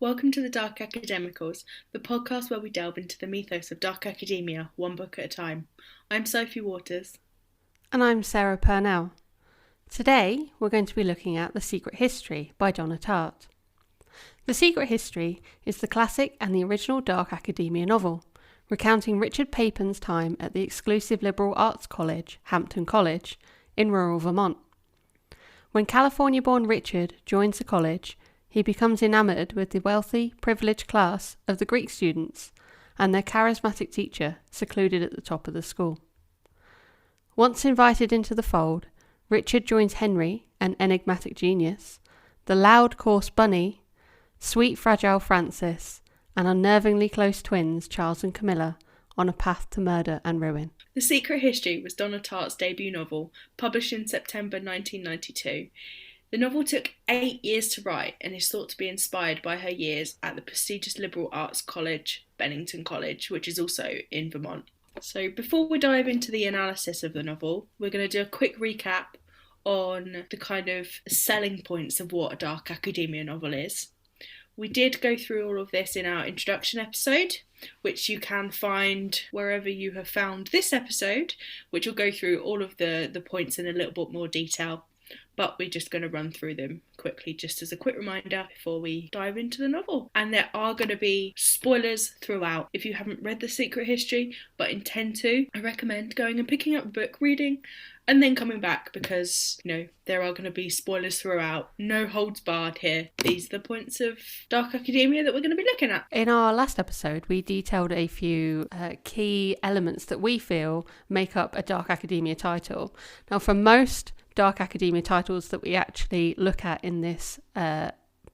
Welcome to the Dark Academicals, the podcast where we delve into the mythos of dark academia, one book at a time. I'm Sophie Waters. And I'm Sarah Purnell. Today, we're going to be looking at The Secret History by Donna Tartt. The Secret History is the classic and the original dark academia novel, recounting Richard Papin's time at the exclusive liberal arts college, Hampton College, in rural Vermont. When California-born Richard joins the college, he becomes enamoured with the wealthy, privileged class of the Greek students and their charismatic teacher secluded at the top of the school. Once invited into the fold, Richard joins Henry, an enigmatic genius, the loud, coarse Bunny, sweet, fragile Francis, and unnervingly close twins Charles and Camilla on a path to murder and ruin. The Secret History was Donna Tartt's debut novel, published in September 1992. The novel took 8 years to write and is thought to be inspired by her years at the prestigious liberal arts college, Bennington College, which is also in Vermont. So before we dive into the analysis of the novel, we're going to do a quick recap on the kind of selling points of what a dark academia novel is. We did go through all of this in our introduction episode, which you can find wherever you have found this episode, which will go through all of the points in a little bit more detail. But we're just going to run through them quickly, just as a quick reminder before we dive into the novel. And there are going to be spoilers throughout. If you haven't read The Secret History but intend to, I recommend going and picking up a book, reading, and then coming back because, there are going to be spoilers throughout. No holds barred here. These are the points of dark academia that we're going to be looking at. In our last episode, we detailed a few key elements that we feel make up a dark academia title. Now, for most dark academia titles that we actually look at in this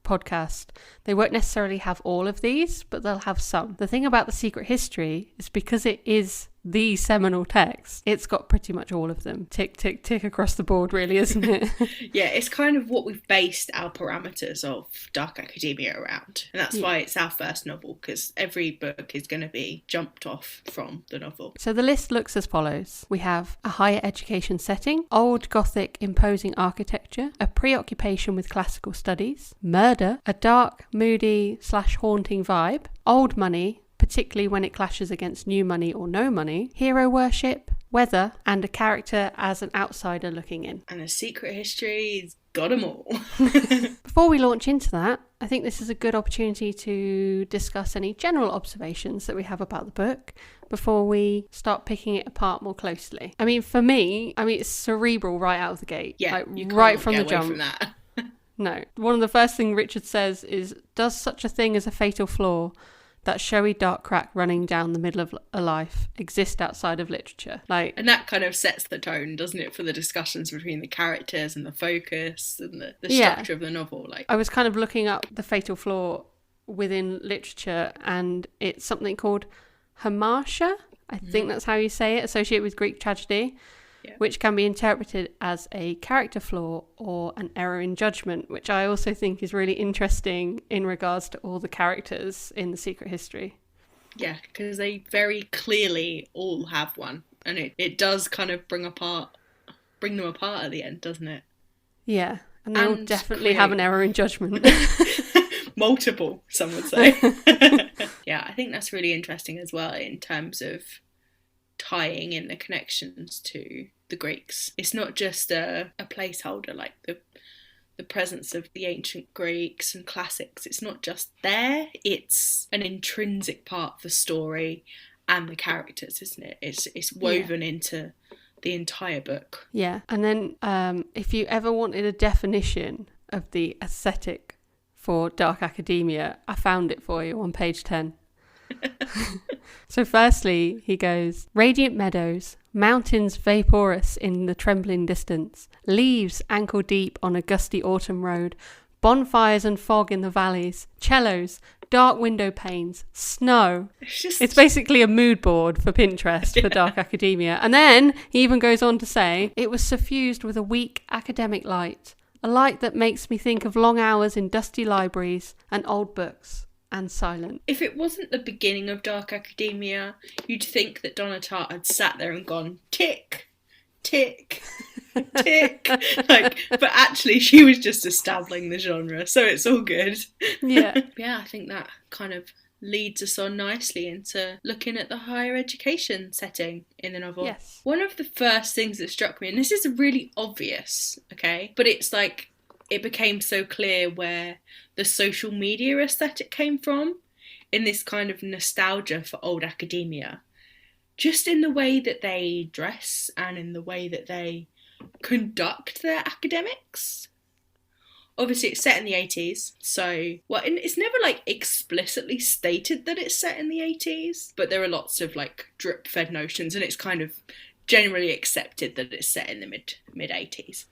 podcast, they won't necessarily have all of these, but they'll have some. The thing about The Secret History is because it is the seminal text, it's got pretty much all of them. Tick, tick, tick across the board, really, isn't it? Yeah, it's kind of what we've based our parameters of dark academia around. And that's why it's our first novel, because every book is going to be jumped off from the novel. So the list looks as follows. We have a higher education setting, old Gothic imposing architecture, a preoccupation with classical studies, murder, a dark, moody / haunting vibe, old money, particularly when it clashes against new money or no money, hero worship, weather, and a character as an outsider looking in. And A Secret History's got them all. Before we launch into that, I think this is a good opportunity to discuss any general observations that we have about the book before we start picking it apart more closely. For me, it's cerebral right out of the gate. Yeah, like, you can't right from get the away jump. from that. No. One of the first things Richard says is, does such a thing as a fatal flaw, that showy dark crack running down the middle of a life, exist outside of literature? And that kind of sets the tone, doesn't it, for the discussions between the characters and the focus and the structure of the novel. I was kind of looking up the fatal flaw within literature, and it's something called hamartia. I think that's how you say it, associated with Greek tragedy. Yeah. Which can be interpreted as a character flaw or an error in judgment, which I also think is really interesting in regards to all the characters in The Secret History. Yeah, because they very clearly all have one, and it does kind of bring them apart at the end, doesn't it? Yeah, and they all definitely have an error in judgment. Multiple, some would say. Yeah, I think that's really interesting as well in terms of tying in the connections to the Greeks. It's not just a placeholder, like the presence of the ancient Greeks and classics. It's not just there, it's an intrinsic part of the story and the characters, isn't it? It's woven into the entire book. Yeah, and then if you ever wanted a definition of the aesthetic for dark academia, I found it for you on page 10. So firstly, he goes, radiant meadows, mountains vaporous in the trembling distance, leaves ankle deep on a gusty autumn road, bonfires and fog in the valleys, cellos, dark window panes, snow. It's basically a mood board for Pinterest for dark academia. And then he even goes on to say, it was suffused with a weak academic light, a light that makes me think of long hours in dusty libraries and old books. And silent. If it wasn't the beginning of dark academia, you'd think that Donna Tartt had sat there and gone, tick, tick, Tick. But actually she was just establishing the genre, so it's all good. Yeah. Yeah, I think that kind of leads us on nicely into looking at the higher education setting in the novel. Yes. One of the first things that struck me, and this is really obvious, okay, but it's like it became so clear where the social media aesthetic came from, in this kind of nostalgia for old academia, just in the way that they dress and in the way that they conduct their academics. Obviously, it's set in the 80s, so, well, it's never, like, explicitly stated that it's set in the 80s, but there are lots of, like, drip-fed notions, and it's kind of generally accepted that it's set in the mid-80s.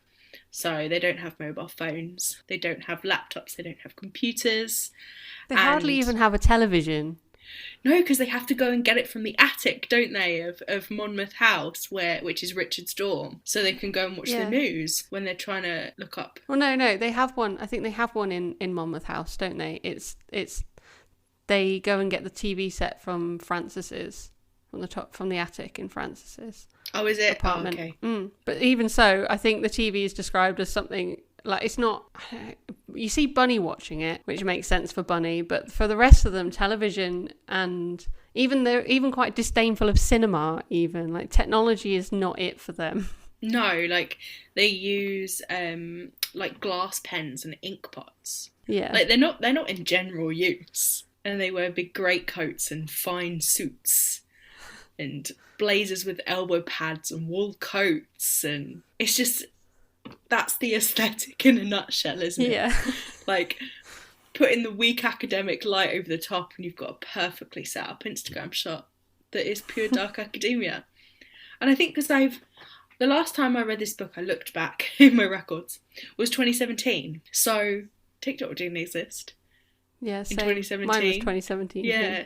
So they don't have mobile phones, they don't have laptops, they don't have computers. They hardly even have a television. No, because they have to go and get it from the attic, don't they, of Monmouth House, which is Richard's dorm, so they can go and watch the news when they're trying to look up. Well, no, they have one. I think they have one in Monmouth House, don't they? It's they go and get the TV set from Francis's, from the attic in Francis's. Oh, is it? Apartment. Oh, okay. But even so, I think the TV is described as something like, it's not. You see Bunny watching it, which makes sense for Bunny, but for the rest of them, television, and they're even quite disdainful of cinema. Even like technology is not it for them. No, like they use like glass pens and ink pots. Yeah, like they're not in general use, and they wear big greatcoats and fine suits and blazers with elbow pads and wool coats, and it's just, that's the aesthetic in a nutshell, isn't it? Yeah. Like, putting the weak academic light over the top and you've got a perfectly set up Instagram shot that is pure dark academia. And I think because the last time I read this book, I looked back in my records, was 2017. So TikTok didn't exist. Yeah, in same. 2017. Mine was 2017. Yeah.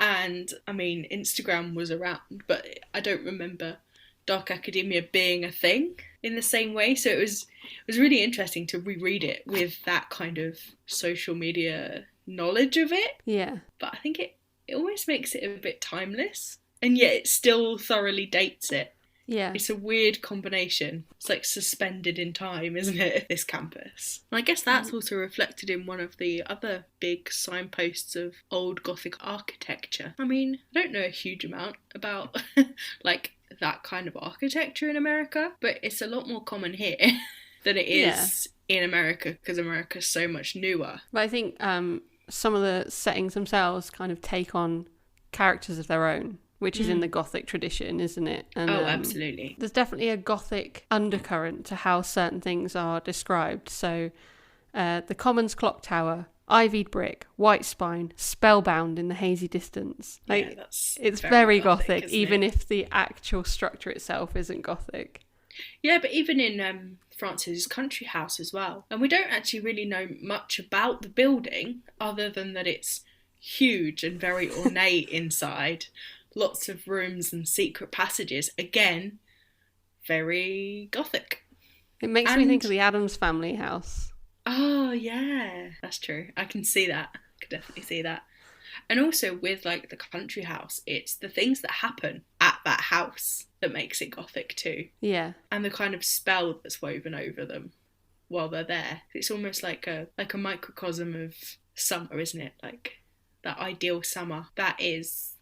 And, I mean, Instagram was around, but I don't remember dark academia being a thing in the same way. So it was really interesting to reread it with that kind of social media knowledge of it. Yeah. But I think it almost makes it a bit timeless, and yet it still thoroughly dates it. Yeah. It's a weird combination. It's like suspended in time, isn't it, this campus? And I guess that's also reflected in one of the other big signposts of old Gothic architecture. I mean, I don't know a huge amount about like that kind of architecture in America, but it's a lot more common here than it is in America, because America's so much newer. But I think some of the settings themselves kind of take on characters of their own, which is in the Gothic tradition, isn't it? And, absolutely. There's definitely a Gothic undercurrent to how certain things are described. So the Commons clock tower, ivied brick, white spine, spellbound in the hazy distance. Like, yeah, it's very Gothic even if the actual structure itself isn't Gothic. Yeah, but even in Francis's country house as well. And we don't actually really know much about the building, other than that it's huge and very ornate inside. Lots of rooms and secret passages. Again, very Gothic. It makes me think of the Addams Family house. Oh, yeah. That's true. I can see that. I can definitely see that. And also with, like, the country house, it's the things that happen at that house that makes it Gothic too. Yeah. And the kind of spell that's woven over them while they're there. It's almost like a microcosm of summer, isn't it? Like, that ideal summer. That is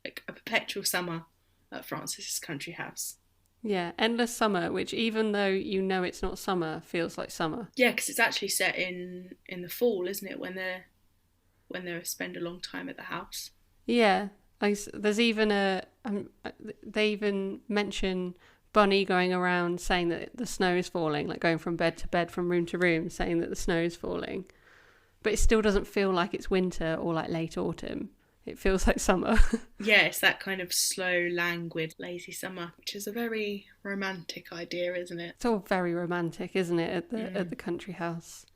like a perpetual summer at Francis's country house. Yeah, endless summer, which even though you know it's not summer, feels like summer. Yeah, because it's actually set in the fall, isn't it? When they spend a long time at the house. Yeah, like there's even they even mention Bunny going around saying that the snow is falling, like going from bed to bed, from room to room, saying that the snow is falling. But it still doesn't feel like it's winter or like late autumn. It feels like summer. Yeah, it's that kind of slow, languid, lazy summer, which is a very romantic idea, isn't it? It's all very romantic, isn't it, at the country house?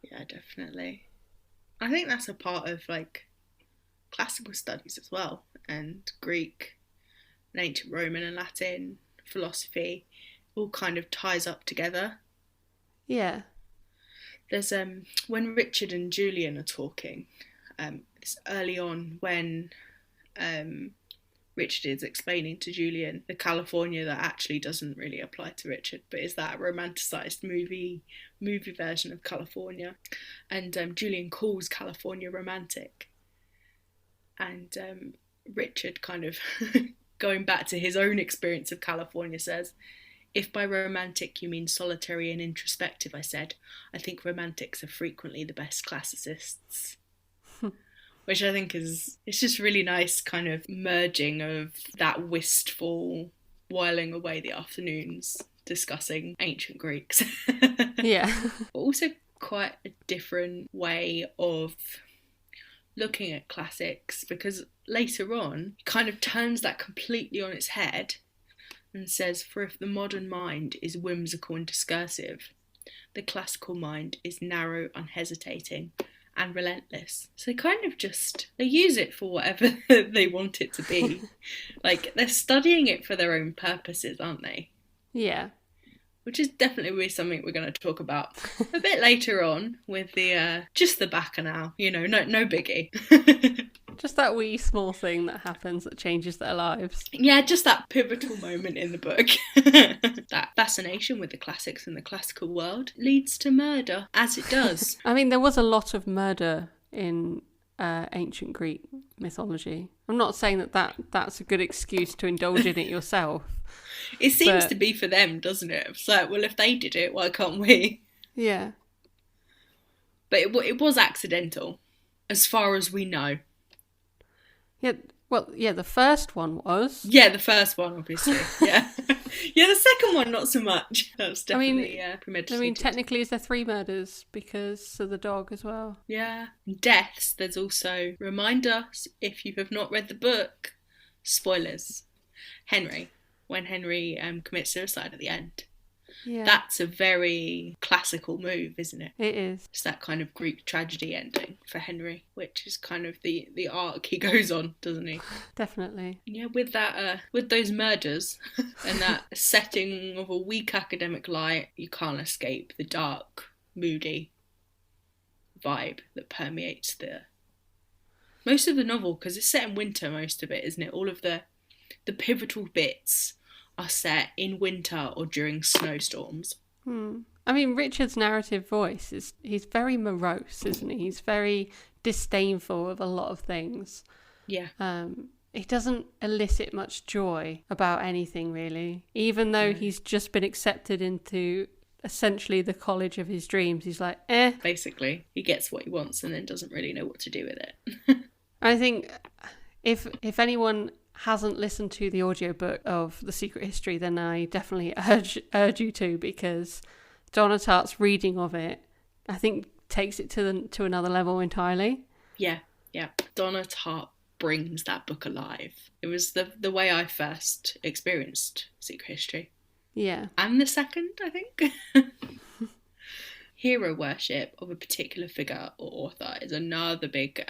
Yeah, definitely. I think that's a part of like classical studies as well, and Greek and ancient Roman and Latin philosophy all kind of ties up together. Yeah. There's when Richard and Julian are talking, it's early on when Richard is explaining to Julian the California that actually doesn't really apply to Richard, but is that romanticised movie version of California. And Julian calls California romantic. And Richard, kind of going back to his own experience of California, says, "If by romantic you mean solitary and introspective," I said, "I think romantics are frequently the best classicists." Which I think it's just really nice kind of merging of that wistful whiling away the afternoons discussing ancient Greeks. Yeah. But also quite a different way of looking at classics, because later on he kind of turns that completely on its head and says, "For if the modern mind is whimsical and discursive, the classical mind is narrow, unhesitating, and relentless." So they use it for whatever they want it to be. Like, they're studying it for their own purposes, aren't they? Yeah. Which is definitely something we're going to talk about a bit later on with the just the bacchanal, no biggie. Just that wee small thing that happens that changes their lives. Yeah, just that pivotal moment in the book. That fascination with the classics and the classical world leads to murder, as it does. I mean, there was a lot of murder in ancient Greek mythology. I'm not saying that's a good excuse to indulge in it yourself. It seems to be for them, doesn't it? It's like, well, if they did it, why can't we? Yeah. But it was accidental, as far as we know. Yeah, well, yeah, the first one was. Yeah, the first one, obviously. Yeah. Yeah, the second one, not so much. That's definitely premeditated. I mean, technically, is there 3 murders because of the dog as well? Yeah. Deaths, there's also, remind us, if you have not read the book, spoilers. Henry, when Henry commits suicide at the end. Yeah. That's a very classical move, isn't it? It is. It's that kind of Greek tragedy ending for Henry, which is kind of the arc he goes on, doesn't he? Definitely. Yeah, with that, with those murders and that setting of a weak academic light, you can't escape the dark, moody vibe that permeates most of the novel, because it's set in winter, most of it, isn't it? All of the pivotal bits are set in winter or during snowstorms. I mean, Richard's narrative voice he's very morose, isn't he? He's very disdainful of a lot of things. Yeah. He doesn't elicit much joy about anything, really. Even though he's just been accepted into essentially the college of his dreams, he's like, eh. Basically, he gets what he wants and then doesn't really know what to do with it. I think if anyone hasn't listened to the audiobook of The Secret History, then I definitely urge you to, because Donna Tartt's reading of it, I think, takes it to another level entirely. Yeah. Donna Tartt brings that book alive. It was the way I first experienced Secret History. Yeah. And the second, I think. Hero worship of a particular figure or author is another big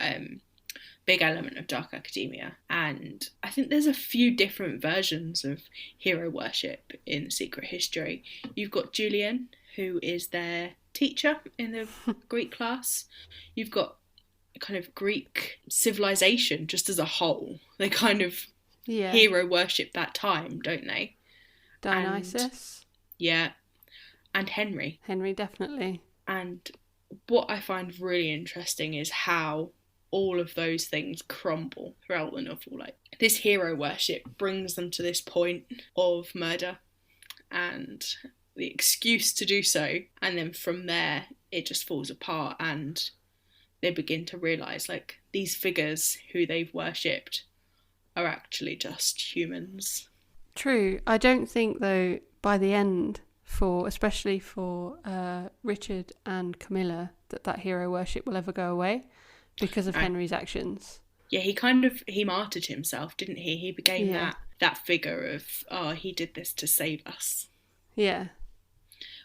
element of Dark Academia, and I think there's a few different versions of hero worship in Secret History. You've got Julian, who is their teacher in the Greek class. You've got kind of Greek civilization just as a whole. They kind of hero worship that time, don't they? Dionysus. And Henry. Henry, definitely. And what I find really interesting is how all of those things crumble throughout the novel. Like, this hero worship brings them to this point of murder and the excuse to do so, and then from there it just falls apart, and they begin to realise, like, these figures who they've worshipped are actually just humans. True. I don't think, though, by the end, especially for Richard and Camilla, that hero worship will ever go away because of Henry's actions. Yeah, he martyred himself, didn't he? He became that figure of, he did this to save us. Yeah.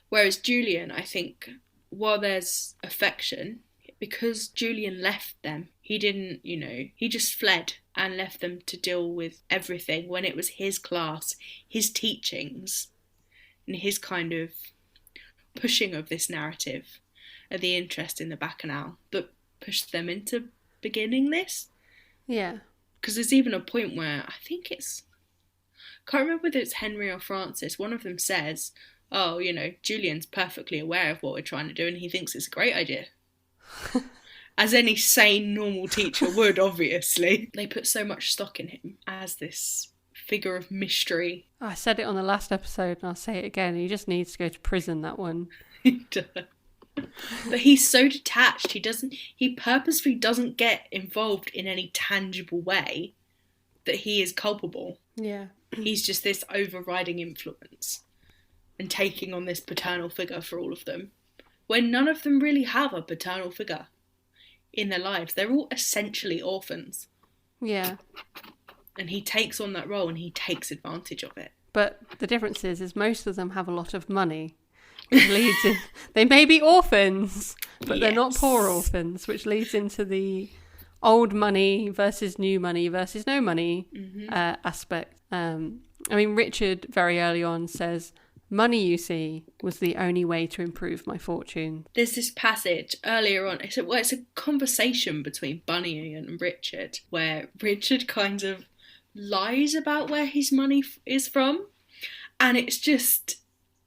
Whereas Julian, I think, while there's affection, because Julian left them, he didn't, he just fled and left them to deal with everything when it was his class, his teachings, and his kind of pushing of this narrative and the interest in the bacchanal that pushed them into beginning this. Yeah. Because there's even a point where I think can't remember whether it's Henry or Francis. One of them says, oh, Julian's perfectly aware of what we're trying to do and he thinks it's a great idea. As any sane, normal teacher would, obviously. They put so much stock in him as this figure of mystery. I said it on the last episode and I'll say it again. He just needs to go to prison, that one. He does. But he's so detached. He purposefully doesn't get involved in any tangible way that he is culpable. Yeah. He's just this overriding influence and taking on this paternal figure for all of them, when none of them really have a paternal figure in their lives. They're all essentially orphans. Yeah. And he takes on that role and he takes advantage of it. But the difference is most of them have a lot of money. Which leads in, they may be orphans, but they're not poor orphans, which leads into the old money versus new money versus no money aspect. Richard very early on says, money, you see, was the only way to improve my fortune. There's this passage earlier on. It's a conversation between Bunny and Richard, where Richard kind of lies about where his money is from. And it's just,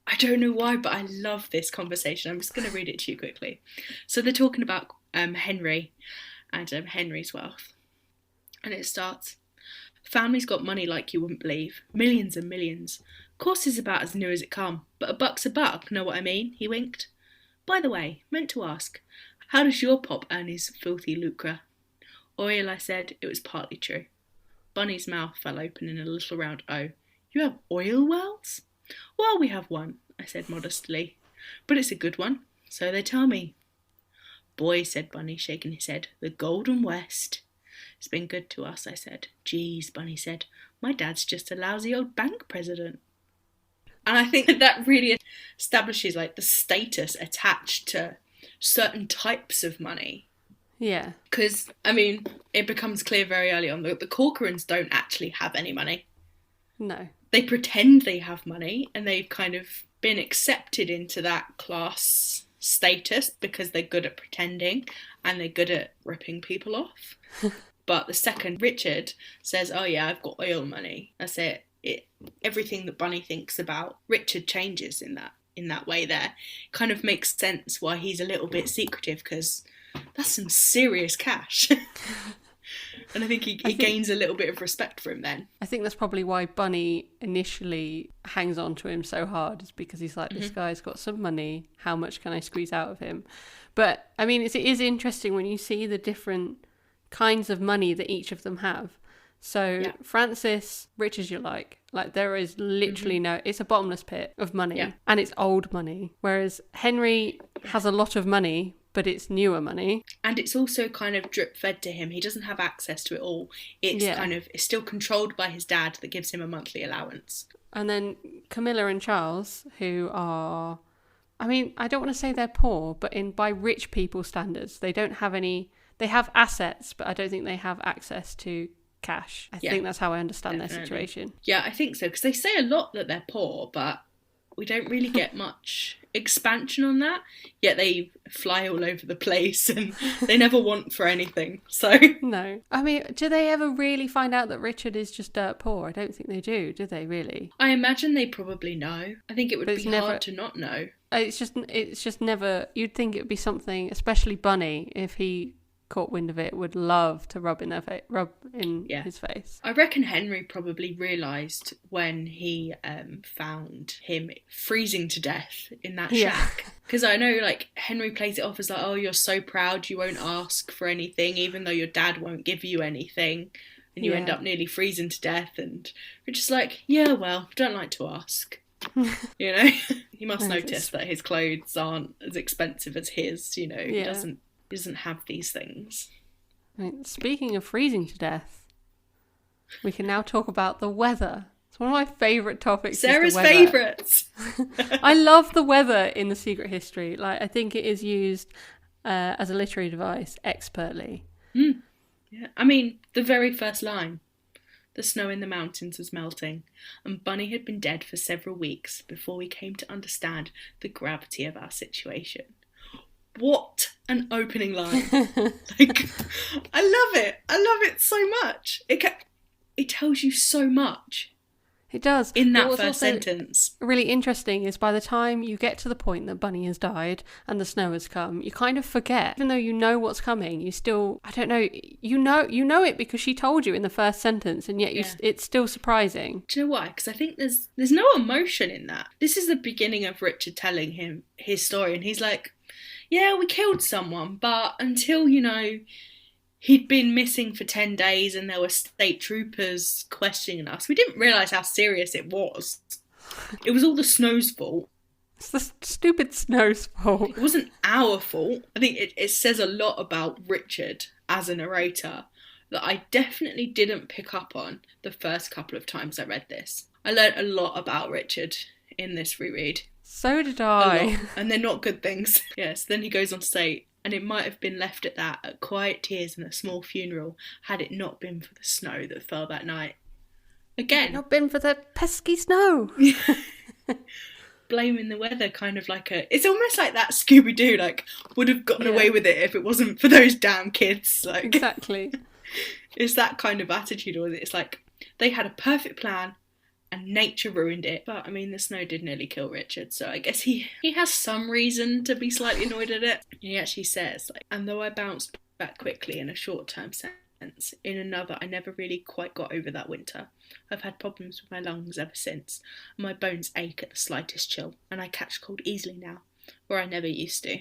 I don't know why, but I love this conversation. I'm just going to read it to you quickly. So they're talking about Henry and Henry's wealth. And it starts, family's got money like you wouldn't believe. Millions and millions. Course is about as new as it come, but a buck's a buck, know what I mean? He winked. By the way, meant to ask, how does your pop earn his filthy lucre? Oil, I said, it was partly true. Bunny's mouth fell open in a little round O. You have oil wells? Well, we have one, I said modestly, but it's a good one, so they tell me. Boy, said Bunny, shaking his head, the Golden West. It's been good to us, I said. Geez, Bunny said, my dad's just a lousy old bank president. And I think that really establishes like the status attached to certain types of money. Yeah. Because, it becomes clear very early on that the Corcorans don't actually have any money. No. They pretend they have money and they've kind of been accepted into that class status because they're good at pretending and they're good at ripping people off. But the second Richard says, oh yeah, I've got oil money, that's it. Everything that Bunny thinks about Richard changes in that way there. Kind of makes sense why he's a little bit secretive, because that's some serious cash. And I think he gains a little bit of respect for him then. I think that's probably why Bunny initially hangs on to him so hard, is because he's like, this guy's got some money, how much can I squeeze out of him? But, it is interesting when you see the different kinds of money that each of them have. So Francis, rich as you like there is literally no, it's a bottomless pit of money and it's old money. Whereas Henry has a lot of money, but it's newer money. And it's also kind of drip fed to him. He doesn't have access to it all. It's it's still controlled by his dad that gives him a monthly allowance. And then Camilla and Charles, who are, I don't want to say they're poor, but by rich people standards, they don't have any, they have assets, but I don't think they have access to cash. I think that's how I understand their situation. Yeah, I think so, because they say a lot that they're poor, but we don't really get much expansion on that, yet they fly all over the place and they never want for anything. So no, do they ever really find out that Richard is just dirt poor? I don't think they do they really? I imagine they probably know. I think it would be hard to not know. It's just never, you'd think it would be something, especially Bunny, if he caught wind of it, would love to rub in his face. I reckon Henry probably realised when he found him freezing to death in that shack. Because I know Henry plays it off as oh, you're so proud you won't ask for anything even though your dad won't give you anything, and you end up nearly freezing to death, and we're just yeah, well, don't like to ask. He must notice that his clothes aren't as expensive as his. He doesn't have these things. Speaking of freezing to death, we can now talk about the weather. It's one of my favourite topics. Sarah's favourites. I love the weather in The Secret History. I think it is used as a literary device expertly. Yeah, the very first line. The snow in the mountains was melting, and Bunny had been dead for several weeks before we came to understand the gravity of our situation. What an opening line. I love it. I love it so so much. It tells you so much. It does. In that first sentence. Really interesting is by the time you get to the point that Bunny has died and the snow has come, you kind of forget. Even though you know what's coming, you still, I don't know, you know it because she told you in the first sentence, and yet it's still surprising. Do you know why? Because I think there's no emotion in that. This is the beginning of Richard telling him his story, and he's like, yeah, we killed someone, but until, he'd been missing for 10 days and there were state troopers questioning us, we didn't realise how serious it was. It was all the snow's fault. It's the stupid snow's fault. It wasn't our fault. I think it says a lot about Richard as a narrator that I definitely didn't pick up on the first couple of times I read this. I learnt a lot about Richard in this reread. So did I. And they're not good things. Yes, then he goes on to say, and it might have been left at that, at quiet tears and a small funeral, had it not been for the snow that fell that night. Again. Not been for the pesky snow. Blaming the weather, kind of like it's almost like that Scooby-Doo, like, would have gotten away with it if it wasn't for those damn kids. Like, exactly. It's that kind of attitude, or it's like, they had a perfect plan, and nature ruined it. But, I mean, the snow did nearly kill Richard, so I guess he has some reason to be slightly annoyed at it. He actually says, like, and though I bounced back quickly in a short-term sense, in another I never really quite got over that winter. I've had problems with my lungs ever since, and my bones ache at the slightest chill, and I catch cold easily now, where I never used to.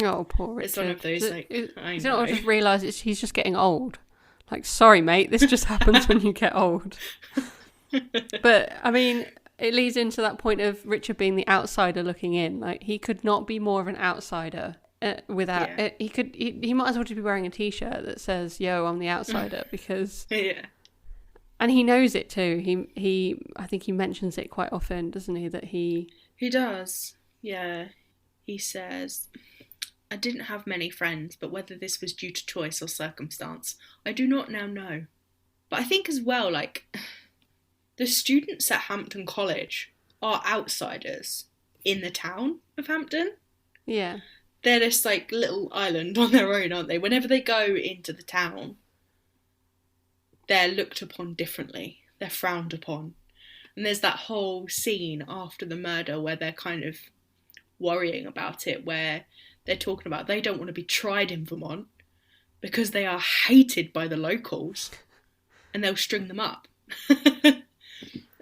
Oh, poor Richard. It's one of those, I know. I just realise he's just getting old. Like, sorry, mate, this just happens when you get old. But, I mean, it leads into that point of Richard being the outsider looking in. Like, he could not be more of an outsider without... Yeah. He might as well just be wearing a T-shirt that says, yo, I'm the outsider, because... Yeah. And he knows it too. I think he mentions it quite often, doesn't he? That he does. Yeah. He says, I didn't have many friends, but whether this was due to choice or circumstance, I do not now know. But I think as well, like... The students at Hampton College are outsiders in the town of Hampton. Yeah. They're this, like, little island on their own, aren't they? Whenever they go into the town, they're looked upon differently. They're frowned upon. And there's that whole scene after the murder where they're kind of worrying about it, where they're talking about they don't want to be tried in Vermont because they are hated by the locals and they'll string them up.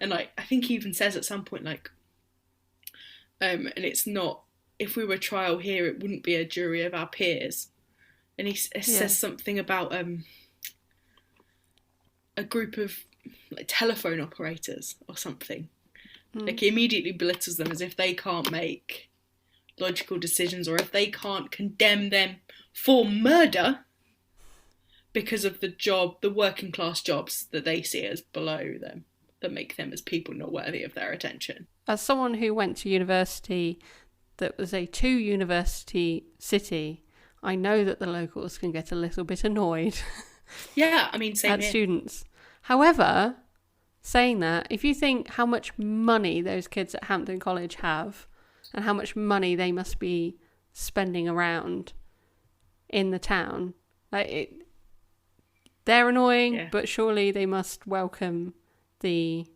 And, like, I think he even says at some point, like, and it's not, if we were trial here, it wouldn't be a jury of our peers. And he says something about a group of, like, telephone operators or something. Like, he immediately belittles them as if they can't make logical decisions, or if they can't condemn them for murder because of the working class jobs that they see as below them, that make them as people not worthy of their attention. As someone who went to university that was a 2-university city, I know that the locals can get a little bit annoyed. Yeah, I mean, same at here. Students. However, saying that, if you think how much money those kids at Hampton College have and how much money they must be spending around in the town, like, they're annoying, but surely they must welcome the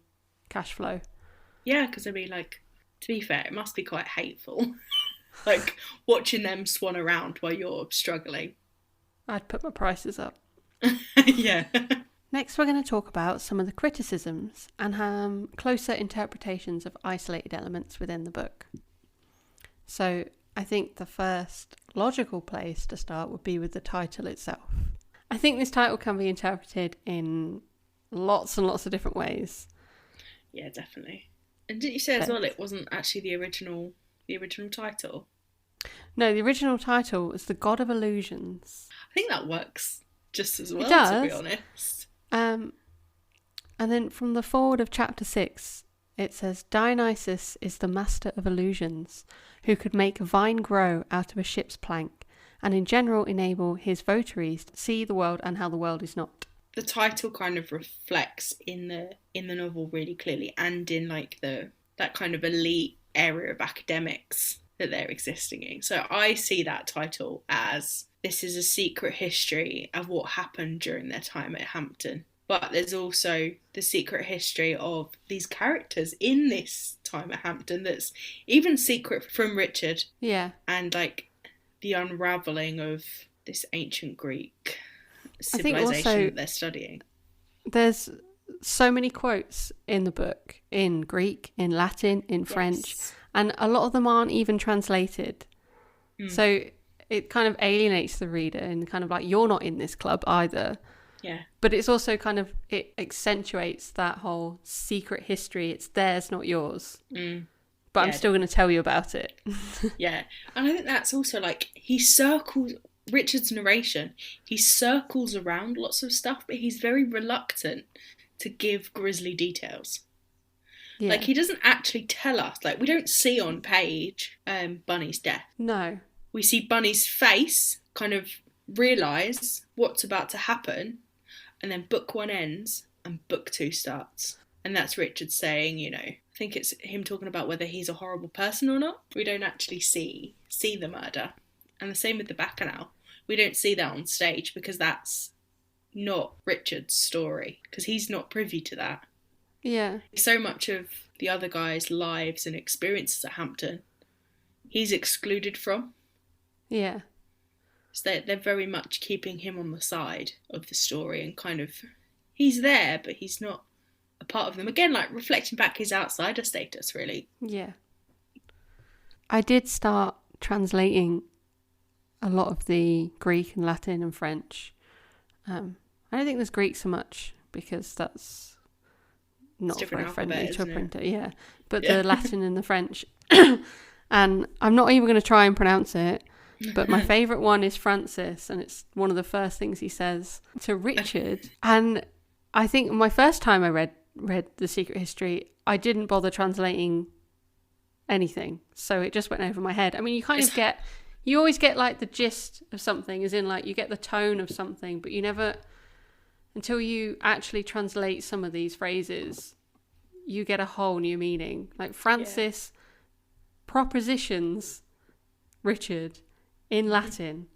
cash flow. Yeah, because I mean, like, to be fair, it must be quite hateful. Like, watching them swan around while you're struggling. I'd put my prices up. Yeah. Next, we're going to talk about some of the criticisms and closer interpretations of isolated elements within the book. So, I think the first logical place to start would be with the title itself. I think this title can be interpreted in lots and lots of different ways. Yeah, definitely. And didn't you say as well it wasn't actually the original title? No, the original title was The God of Illusions. I think that works just as well, it does. to be honest. And then from the forward of chapter 6, it says, Dionysus is the master of illusions, who could make a vine grow out of a ship's plank, and in general enable his votaries to see the world and how the world is not. The title kind of reflects in the novel really clearly, and in, like, that kind of elite area of academics. that they're existing in. So I see that title as this is a secret history of what happened during their time at Hampton. But there's also the secret history of these characters in this time at Hampton that's even secret from Richard. Yeah. And like the unravelling of this ancient Greek civilization that they're studying. There's so many quotes in the book in Greek, in Latin, in French, and a lot of them aren't even translated. So it kind of alienates the reader and kind of like, you're not in this club either. Yeah. But it's also kind of, it accentuates that whole secret history. It's theirs, not yours. But I'm still going to tell you about it. Yeah. And I think that's also like, Richard's narration, he circles around lots of stuff, but he's very reluctant to give grisly details. Yeah. Like, he doesn't actually tell us. Like, we don't see on page Bunny's death. No. We see Bunny's face kind of realise what's about to happen, and then book 1 ends and book 2 starts. And that's Richard saying, you know, I think it's him talking about whether he's a horrible person or not. We don't actually see the murder. And the same with the Bacchanal. We don't see that on stage because that's not Richard's story, because he's not privy to that. Yeah. So much of the other guys' lives and experiences at Hampton, he's excluded from. Yeah. So they're very much keeping him on the side of the story, and kind of, he's there, but he's not a part of them. Again, like reflecting back his outsider status, really. Yeah. I did start translating a lot of the Greek and Latin and French. I don't think there's Greek so much because that's not very friendly to a printer. Yeah. But the Latin and the French. And I'm not even going to try and pronounce it. But my favourite one is Francis, and it's one of the first things he says to Richard. And I think my first time I read The Secret History, I didn't bother translating anything. So it just went over my head. I mean, you always get like the gist of something, as in like you get the tone of something, but you never, until you actually translate some of these phrases, you get a whole new meaning. Like Francis propositions Richard in Latin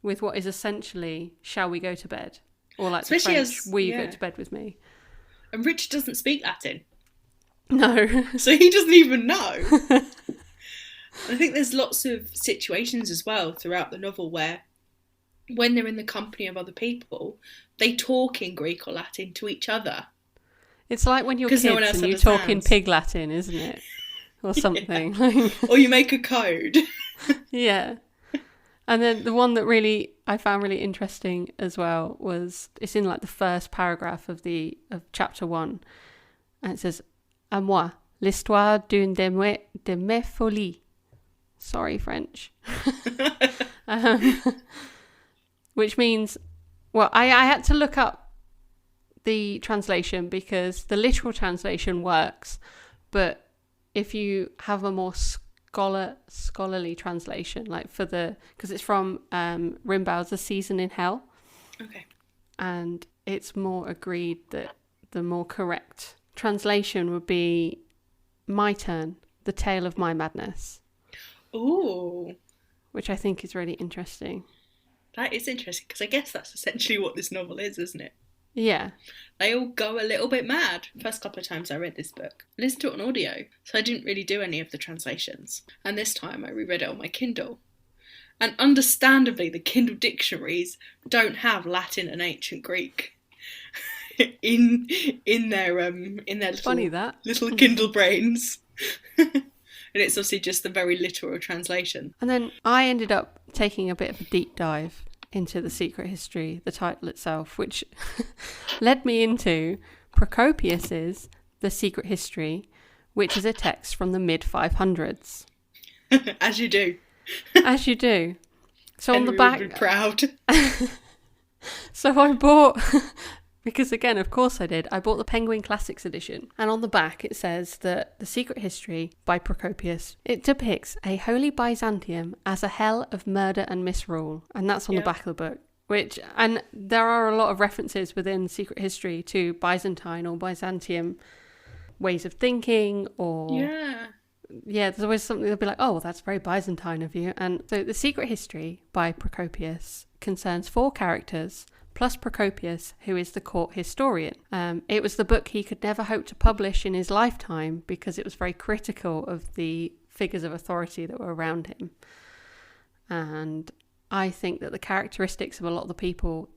with what is essentially, shall we go to bed? Or like especially the French, will you go to bed with me? And Richard doesn't speak Latin. No. So he doesn't even know. I think there's lots of situations as well throughout the novel where when they're in the company of other people, they talk in Greek or Latin to each other. It's like when you're kids and you talk in pig Latin, isn't it? Or something. Or you make a code. Yeah. And then the one that really I found really interesting as well was, it's in like the first paragraph of chapter 1, and it says, "À moi, l'histoire d'une de mes folies." Sorry, French. Which means, well, I had to look up the translation because the literal translation works, but if you have a more scholarly translation, like because it's from Rimbaud's A Season in Hell. Okay. And it's more agreed that the more correct translation would be My Turn, The Tale of My Madness. Ooh. Which I think is really interesting. That is interesting, because I guess that's essentially what this novel is, isn't it? Yeah. They all go a little bit mad. First couple of times I read this book, I listened to it on audio, so I didn't really do any of the translations. And this time I reread it on my Kindle. And understandably, the Kindle dictionaries don't have Latin and ancient Greek in their little Kindle brains. And it's obviously just the very literal translation. And then I ended up taking a bit of a deep dive into The Secret History, the title itself, which led me into Procopius's The Secret History, which is a text from the mid-500s. As you do. As you do. So Henry on the back... would be proud. So I bought... Because again, of course I did. I bought the Penguin Classics edition. And on the back it says that The Secret History by Procopius, it depicts a holy Byzantium as a hell of murder and misrule. And that's on the back of the book. And there are a lot of references within Secret History to Byzantine or Byzantium ways of thinking or yeah, there's always something they'll be like, oh, well, that's very Byzantine of you. And so The Secret History by Procopius concerns 4 characters, plus Procopius, who is the court historian. It was the book he could never hope to publish in his lifetime because it was very critical of the figures of authority that were around him. And I think that the characteristics of a lot of the people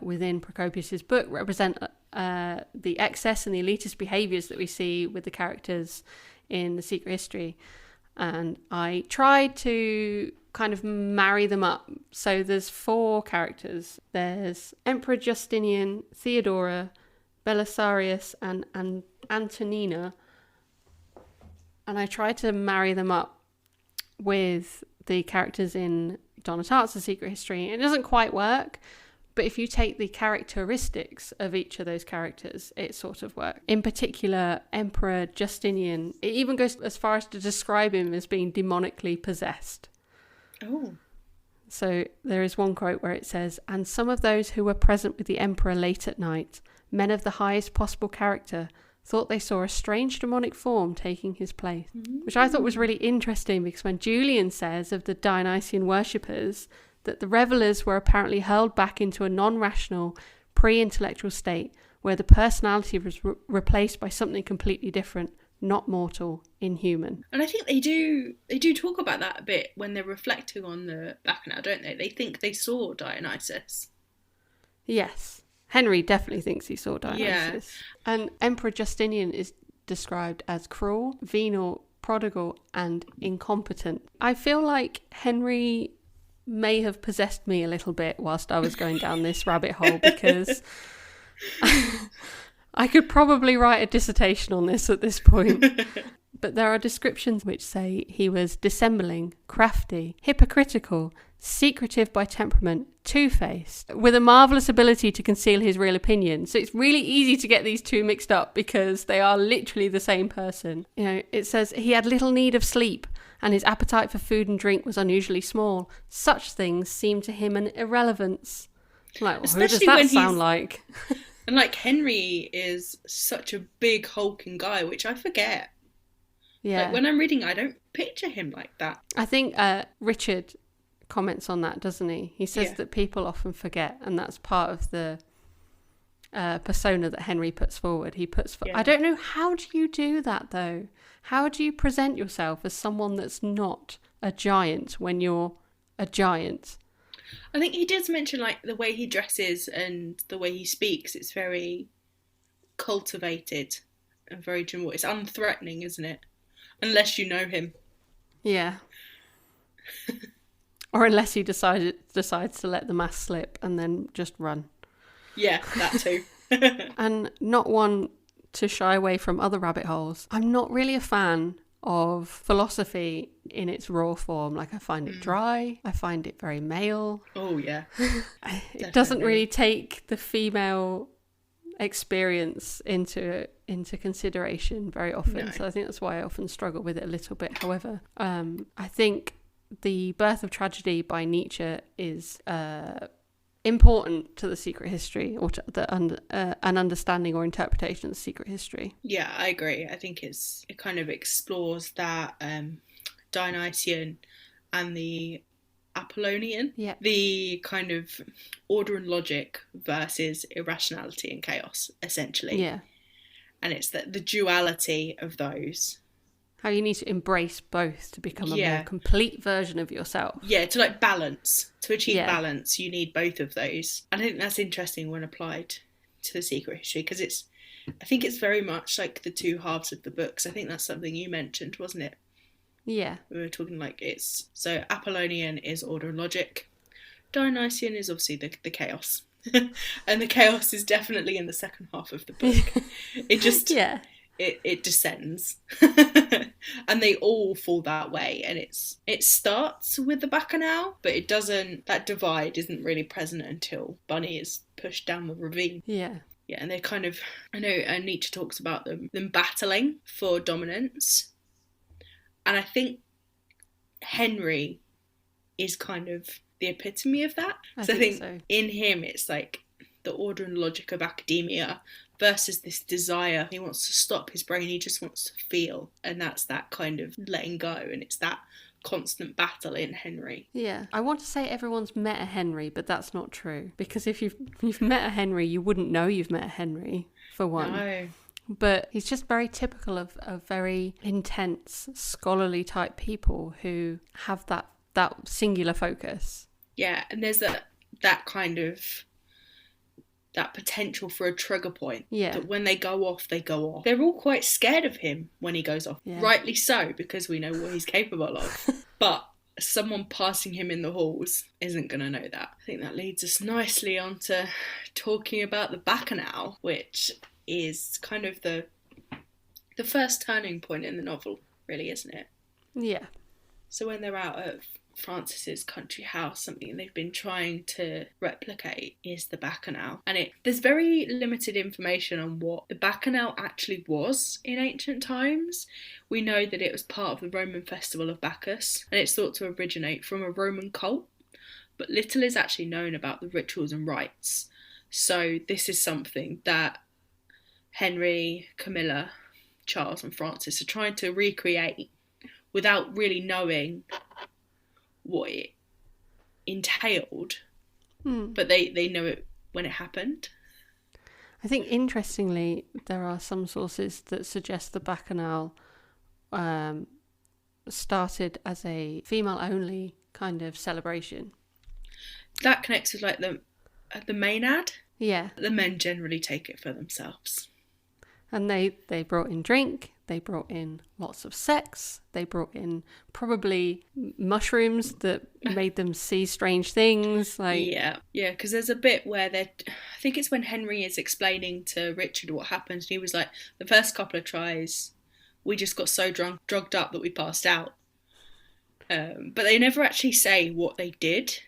within Procopius's book represent the excess and the elitist behaviours that we see with the characters in The Secret History. And I tried to kind of marry them up. So there's 4 characters. There's Emperor Justinian, Theodora, Belisarius, and Antonina. And I tried to marry them up with the characters in Donna Tartt's The Secret History. It doesn't quite work, but if you take the characteristics of each of those characters, it sort of works. In particular, Emperor Justinian, it even goes as far as to describe him as being demonically possessed. Oh. So there is one quote where it says, "And some of those who were present with the emperor late at night, men of the highest possible character, thought they saw a strange demonic form taking his place." Which I thought was really interesting, because when Julian says of the Dionysian worshippers that the revelers were apparently hurled back into a non-rational, pre-intellectual state where the personality was replaced by something completely different, not mortal, inhuman. And I think they do talk about that a bit when they're reflecting on the Bacchanal, don't they? They think they saw Dionysus. Yes. Henry definitely thinks he saw Dionysus. Yeah. And Emperor Justinian is described as cruel, venal, prodigal, and incompetent. I feel like Henry may have possessed me a little bit whilst I was going down this rabbit hole, because I could probably write a dissertation on this at this point. But there are descriptions which say he was dissembling, crafty, hypocritical, secretive by temperament, two-faced, with a marvellous ability to conceal his real opinions. So it's really easy to get these two mixed up because they are literally the same person. You know, it says he had little need of sleep and his appetite for food and drink was unusually small. Such things seemed to him an irrelevance. Like, well, who does that sound like? And like, Henry is such a big hulking guy, which I forget. Yeah. Like, when I'm reading, I don't picture him like that. I think Richard comments on that, doesn't he? He says that people often forget, and that's part of the persona that Henry puts forward. He puts I don't know, how do you do that though? How do you present yourself as someone that's not a giant when you're a giant? I think he does mention, like, the way he dresses and the way he speaks. It's very cultivated and very general. It's unthreatening, isn't it? Unless you know him. Yeah. Or unless he decides to let the mask slip and then just run. Yeah, that too. And not one to shy away from other rabbit holes. I'm not really a fan of philosophy in its raw form. Like, I find it dry. I find it very male. Oh, yeah. It doesn't really take the female experience into consideration very often. No. So I think that's why I often struggle with it a little bit. However, I think The Birth of Tragedy by Nietzsche is important to The Secret History, or to an understanding or interpretation of The Secret History. Yeah, I agree. I think it kind of explores that Dionysian and the Apollonian, the kind of order and logic versus irrationality and chaos, essentially. Yeah. And it's the duality of those. How you need to embrace both to become a more complete version of yourself. Yeah, to like balance. To achieve balance, you need both of those. And I think that's interesting when applied to The Secret History, because I think it's very much like the two halves of the books. I think that's something you mentioned, wasn't it? Yeah. We were talking like so Apollonian is order and logic. Dionysian is obviously the chaos. And the chaos is definitely in the second half of the book. It just... yeah. It descends. And they all fall that way. And it starts with the Bacchanal, but it doesn't... That divide isn't really present until Bunny is pushed down the ravine. Yeah. Yeah, and they kind of... I know Nietzsche talks about them battling for dominance. And I think Henry is kind of the epitome of that. I think in him it's like the order and logic of academia versus this desire. He wants to stop his brain, he just wants to feel. And that's that kind of letting go, and it's that constant battle in Henry. Yeah. I want to say everyone's met a Henry, but that's not true. Because if you've met a Henry, you wouldn't know you've met a Henry, for one. No. But he's just very typical of very intense, scholarly type people who have that singular focus. Yeah, and there's that kind of that potential for a trigger point. Yeah. That when they go off, they go off. They're all quite scared of him when he goes off. Yeah. Rightly so, because we know what he's capable of. But someone passing him in the halls isn't going to know that. I think that leads us nicely on to talking about the Bacchanal, which is kind of the first turning point in the novel, really, isn't it? Yeah. So when they're out of Francis's country house, something they've been trying to replicate is the Bacchanal. And there's very limited information on what the Bacchanal actually was in ancient times. We know that it was part of the Roman festival of Bacchus, and it's thought to originate from a Roman cult, but little is actually known about the rituals and rites. So this is something that Henry, Camilla, Charles and Francis are trying to recreate without really knowing what it entailed, but they know it when it happened. I think interestingly there are some sources that suggest the Bacchanal started as a female only kind of celebration. That connects with like the Maenad. Yeah. The men generally take it for themselves. And they brought in drink, they brought in lots of sex, they brought in probably mushrooms that made them see strange things. Yeah, because there's a bit where I think it's when Henry is explaining to Richard what happened, and he was like, the first couple of tries, we just got so drugged up that we passed out. But they never actually say what they did,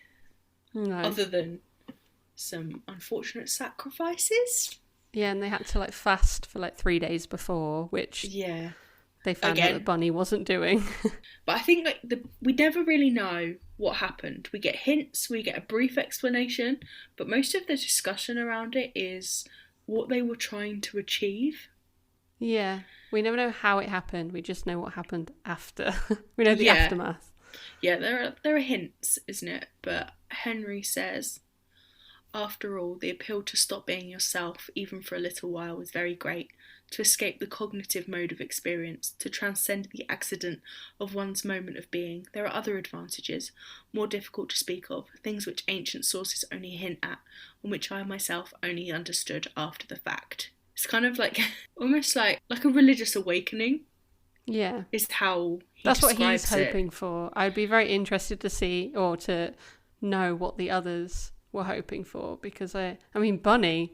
other than some unfortunate sacrifices. Yeah, and they had to fast for 3 days before, which they found out that Bunny wasn't doing. But I think we never really know what happened. We get hints, we get a brief explanation, but most of the discussion around it is what they were trying to achieve. Yeah, we never know how it happened. We just know what happened after. We know the aftermath. Yeah, there are hints, isn't it? But Henry says, after all, the appeal to stop being yourself, even for a little while, is very great. To escape the cognitive mode of experience, to transcend the accident of one's moment of being. There are other advantages, more difficult to speak of, things which ancient sources only hint at, and which I myself only understood after the fact. It's kind of almost like a religious awakening. Yeah. Is how he That's what describes he's hoping for. I'd be very interested to see, or to know what the others were hoping for, because I mean Bunny,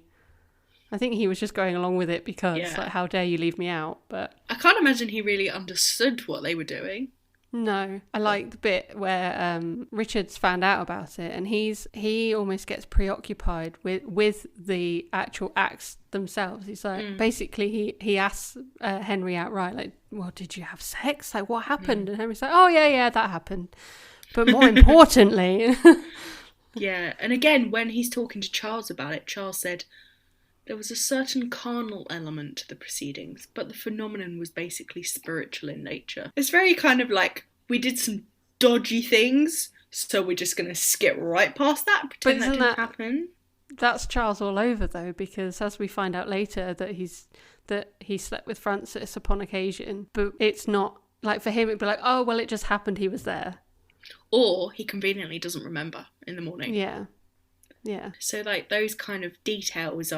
I think he was just going along with it because how dare you leave me out, but I can't imagine he really understood what they were doing. No, I like the bit where Richard's found out about it, and he almost gets preoccupied with the actual acts themselves. He's like, basically he asks Henry outright, well, did you have sex? What happened? And Henry's like, oh yeah, that happened, but more importantly. Yeah, and again, when he's talking to Charles about it, Charles said there was a certain carnal element to the proceedings, but the phenomenon was basically spiritual in nature. It's very kind of we did some dodgy things, so we're just going to skip right past that, pretend that didn't happen. That's Charles all over, though, because as we find out later that he slept with Francis upon occasion, but it's not, for him it'd be oh, well, it just happened, he was there. Or he conveniently doesn't remember in the morning. Yeah. So those kind of details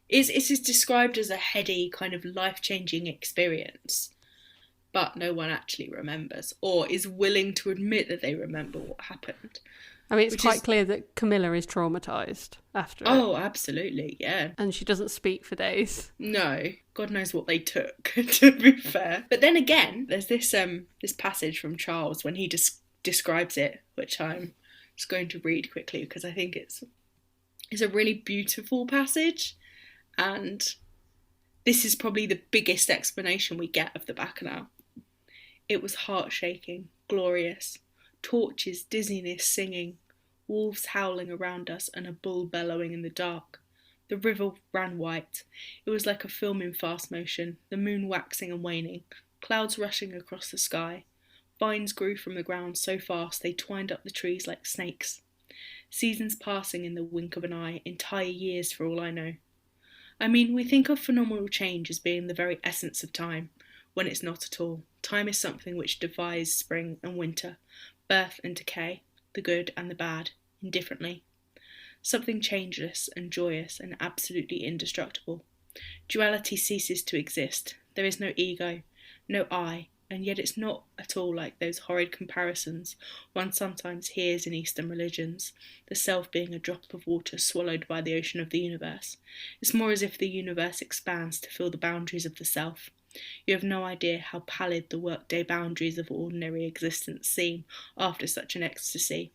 is described as a heady kind of life-changing experience, but no one actually remembers or is willing to admit that they remember what happened. I mean, it's quite clear that Camilla is traumatised after it. Oh, absolutely, yeah. And she doesn't speak for days. No, God knows what they took, to be fair. But then again, there's this passage from Charles when he describes it, which I'm just going to read quickly because I think it's a really beautiful passage, and this is probably the biggest explanation we get of the Bacchanal. It was heart-shaking, glorious. Torches, dizziness, singing, wolves howling around us, and a bull bellowing in the dark. The river ran white. It was like a film in fast motion, the moon waxing and waning, clouds rushing across the sky. Vines grew from the ground so fast they twined up the trees like snakes. Seasons passing in the wink of an eye, entire years for all I know. I mean, we think of phenomenal change as being the very essence of time, when it's not at all. Time is something which defies spring and winter, birth and decay, the good and the bad, indifferently. Something changeless and joyous and absolutely indestructible. Duality ceases to exist. There is no ego, no I, and yet it's not at all like those horrid comparisons one sometimes hears in Eastern religions, the self being a drop of water swallowed by the ocean of the universe. It's more as if the universe expands to fill the boundaries of the self. You have no idea how pallid the workday boundaries of ordinary existence seem after such an ecstasy.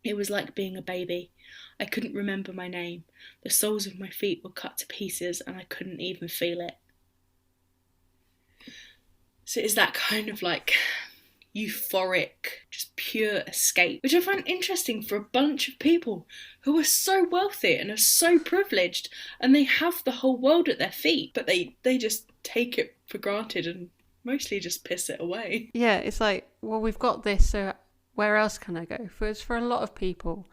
It was like being a baby. I couldn't remember my name. The soles of my feet were cut to pieces and I couldn't even feel it. So it's that kind of like euphoric, just pure escape, which I find interesting for a bunch of people who are so wealthy and are so privileged and they have the whole world at their feet, but they just take it for granted and mostly just piss it away. Yeah, it's like, well, we've got this, so where else can I go? For a lot of people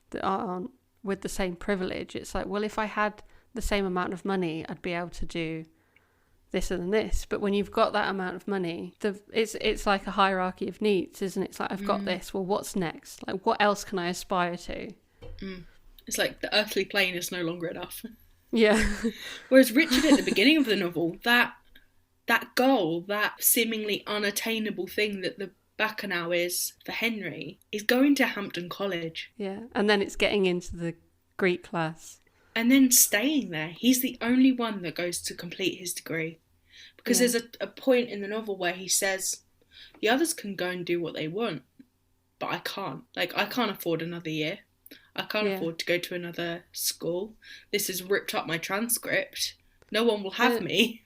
that aren't with the same privilege, it's like, well, if I had the same amount of money, I'd be able to do this and this. But when you've got that amount of money, it's like a hierarchy of needs, isn't it? It's like, I've got this, well, what's next? Like, what else can I aspire to? It's like the earthly plane is no longer enough. Yeah. Whereas Richard at the beginning of the novel, that goal, that seemingly unattainable thing that the Bacchanal is for Henry, is going to Hampton College. Yeah, and then it's getting into the Greek class. And then staying there. He's the only one that goes to complete his degree. Because there's a point in the novel where he says, the others can go and do what they want, but I can't. Like, I can't afford another year. I can't afford to go to another school. This has ripped up my transcript. No one will have me.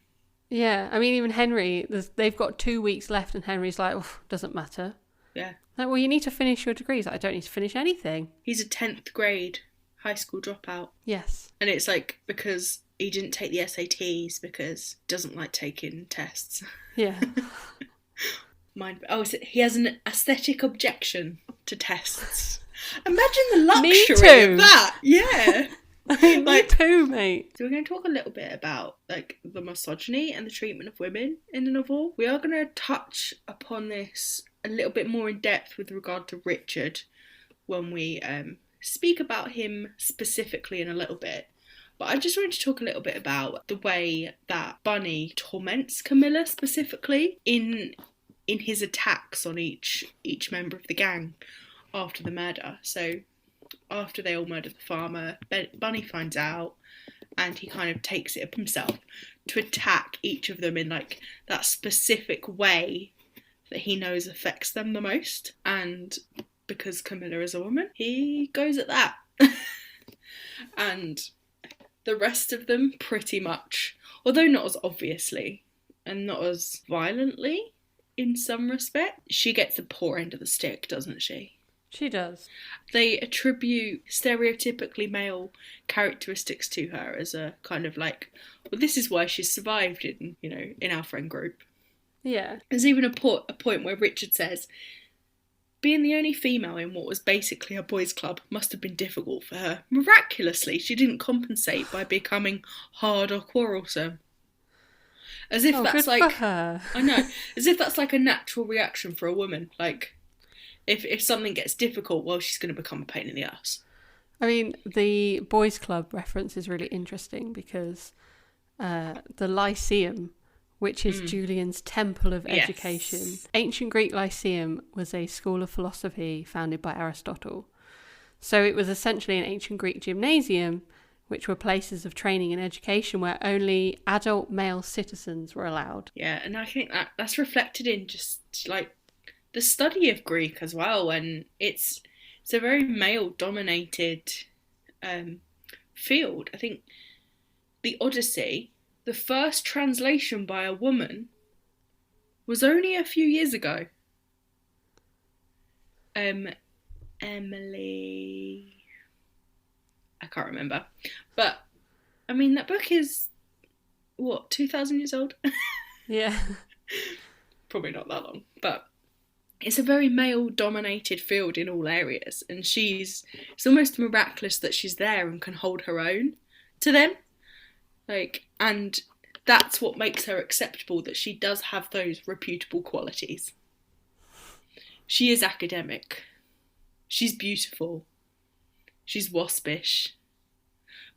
Yeah, I mean, even Henry, they've got 2 weeks left and Henry's like, oh, doesn't matter. Yeah. Like, well, you need to finish your degrees. Like, I don't need to finish anything. He's a 10th grade high school dropout. Yes. And it's like, because he didn't take the SATs because he doesn't like taking tests. Yeah. So he has an aesthetic objection to tests. Imagine the luxury of that. Yeah. Me too, mate. So we're going to talk a little bit about like the misogyny and the treatment of women in the novel. We are going to touch upon this a little bit more in depth with regard to Richard when we speak about him specifically in a little bit. But I just wanted to talk a little bit about the way that Bunny torments Camilla specifically in his attacks on each member of the gang after the murder. So after they all murder the farmer, Bunny finds out and he kind of takes it upon himself to attack each of them in like that specific way that he knows affects them the most. And because Camilla is a woman, he goes at that. And the rest of them pretty much, although not as obviously and not as violently in some respect, she gets the poor end of the stick, doesn't she? She does. They attribute stereotypically male characteristics to her as a kind of like, well, this is why she's survived in our friend group. Yeah. There's even a point where Richard says, being the only female in what was basically a boys' club must have been difficult for her. Miraculously, she didn't compensate by becoming hard or quarrelsome. As if that's good like for her. I know, as if that's like a natural reaction for a woman. Like, if something gets difficult, well, she's going to become a pain in the ass. I mean, the boys' club reference is really interesting because the Lyceum, which is Julian's temple of education. Ancient Greek Lyceum was a school of philosophy founded by Aristotle. So it was essentially an ancient Greek gymnasium, which were places of training and education where only adult male citizens were allowed. Yeah, and I think that's reflected in just like the study of Greek as well, and it's a very male-dominated field. I think the Odyssey, the first translation by a woman, was only a few years ago. Emily, I can't remember, but I mean, that book is, what, 2,000 years old? Yeah. Probably not that long, but it's a very male-dominated field in all areas, and it's almost miraculous that she's there and can hold her own to them. And that's what makes her acceptable, that she does have those reputable qualities. She is academic. She's beautiful. She's waspish.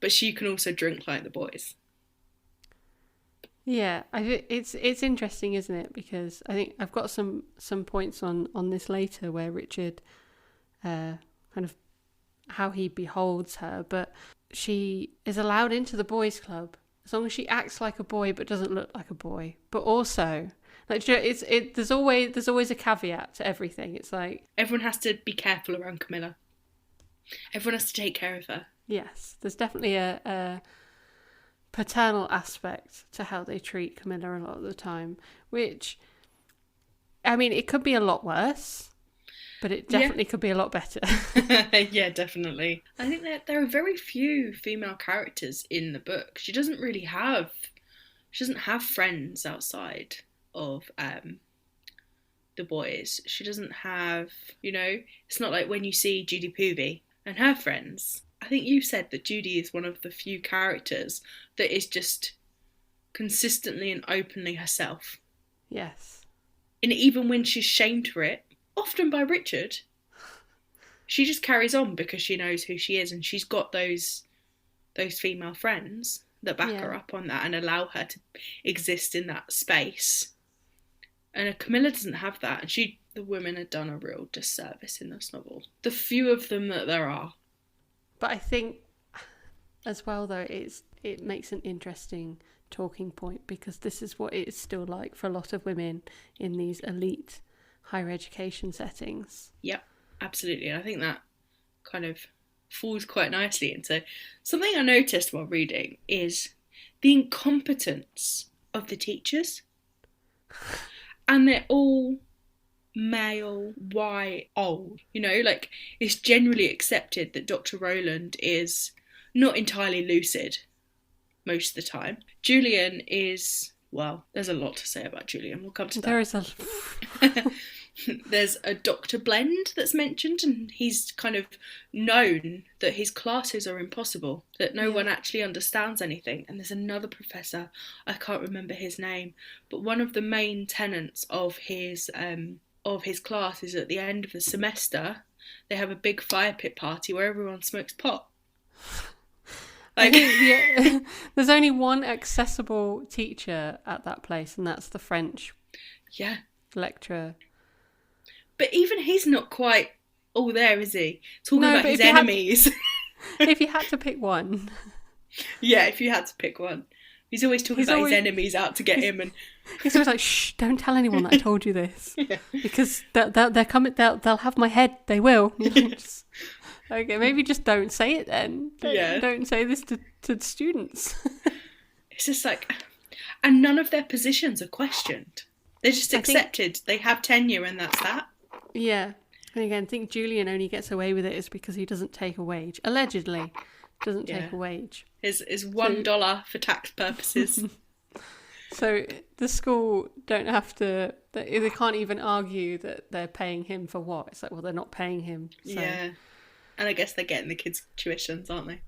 But she can also drink like the boys. Yeah, it's interesting, isn't it? Because I think I've got some points on this later where Richard kind of how he beholds her, but she is allowed into the boys' club as long as she acts like a boy but doesn't look like a boy. But also, like, there's always a caveat to everything. It's like everyone has to be careful around Camilla. Everyone has to take care of her. Yes, there's definitely a paternal aspect to how they treat Camilla a lot of the time, which, I mean, it could be a lot worse, but it definitely could be a lot better. Yeah, definitely. I think that there are very few female characters in the book. She doesn't have friends outside of the boys. She doesn't have, it's not like when you see Judy Poovey and her friends. I think you said that Judy is one of the few characters that is just consistently and openly herself. Yes. And even when she's shamed for it, often by Richard, she just carries on because she knows who she is, and she's got those female friends that back her up on that and allow her to exist in that space. And Camilla doesn't have that, and the women have done a real disservice in this novel. The few of them that there are. But I think, as well, though, it makes an interesting talking point, because this is what it is still like for a lot of women in these elite higher education settings. Yep, absolutely. And I think that kind of falls quite nicely into something I noticed while reading is the incompetence of the teachers. And they're all male, white, old. It's generally accepted that Dr. Rowland is not entirely lucid most of the time. Julian is, well, there's a lot to say about Julian. We'll come to that. There is There's a Dr. Blend that's mentioned, and he's kind of known that his classes are impossible, that no one actually understands anything. And there's another professor, I can't remember his name, but one of the main tenets of his class is at the end of the semester, they have a big fire pit party where everyone smokes pot. There's only one accessible teacher at that place, and that's the French lecturer. But even he's not quite all there, is he? Talking about his enemies. If you had to pick one. Yeah, if you had to pick one. He's always talking about his enemies out to get him, and he's always like, "Shh! Don't tell anyone that I told you this, because they're coming. They'll have my head. They will." Okay, maybe just don't say it then. Don't say this to students. It's just like, and none of their positions are questioned. They're just accepted. They have tenure, and that's that. Yeah, and again, I think Julian only gets away with it is because he doesn't take a wage. Allegedly, doesn't take a wage. Is $1 for tax purposes. So the school don't have to. They can't even argue that they're paying him for what. It's like, well, they're not paying him. So. Yeah, and I guess they're getting the kids' tuitions, aren't they?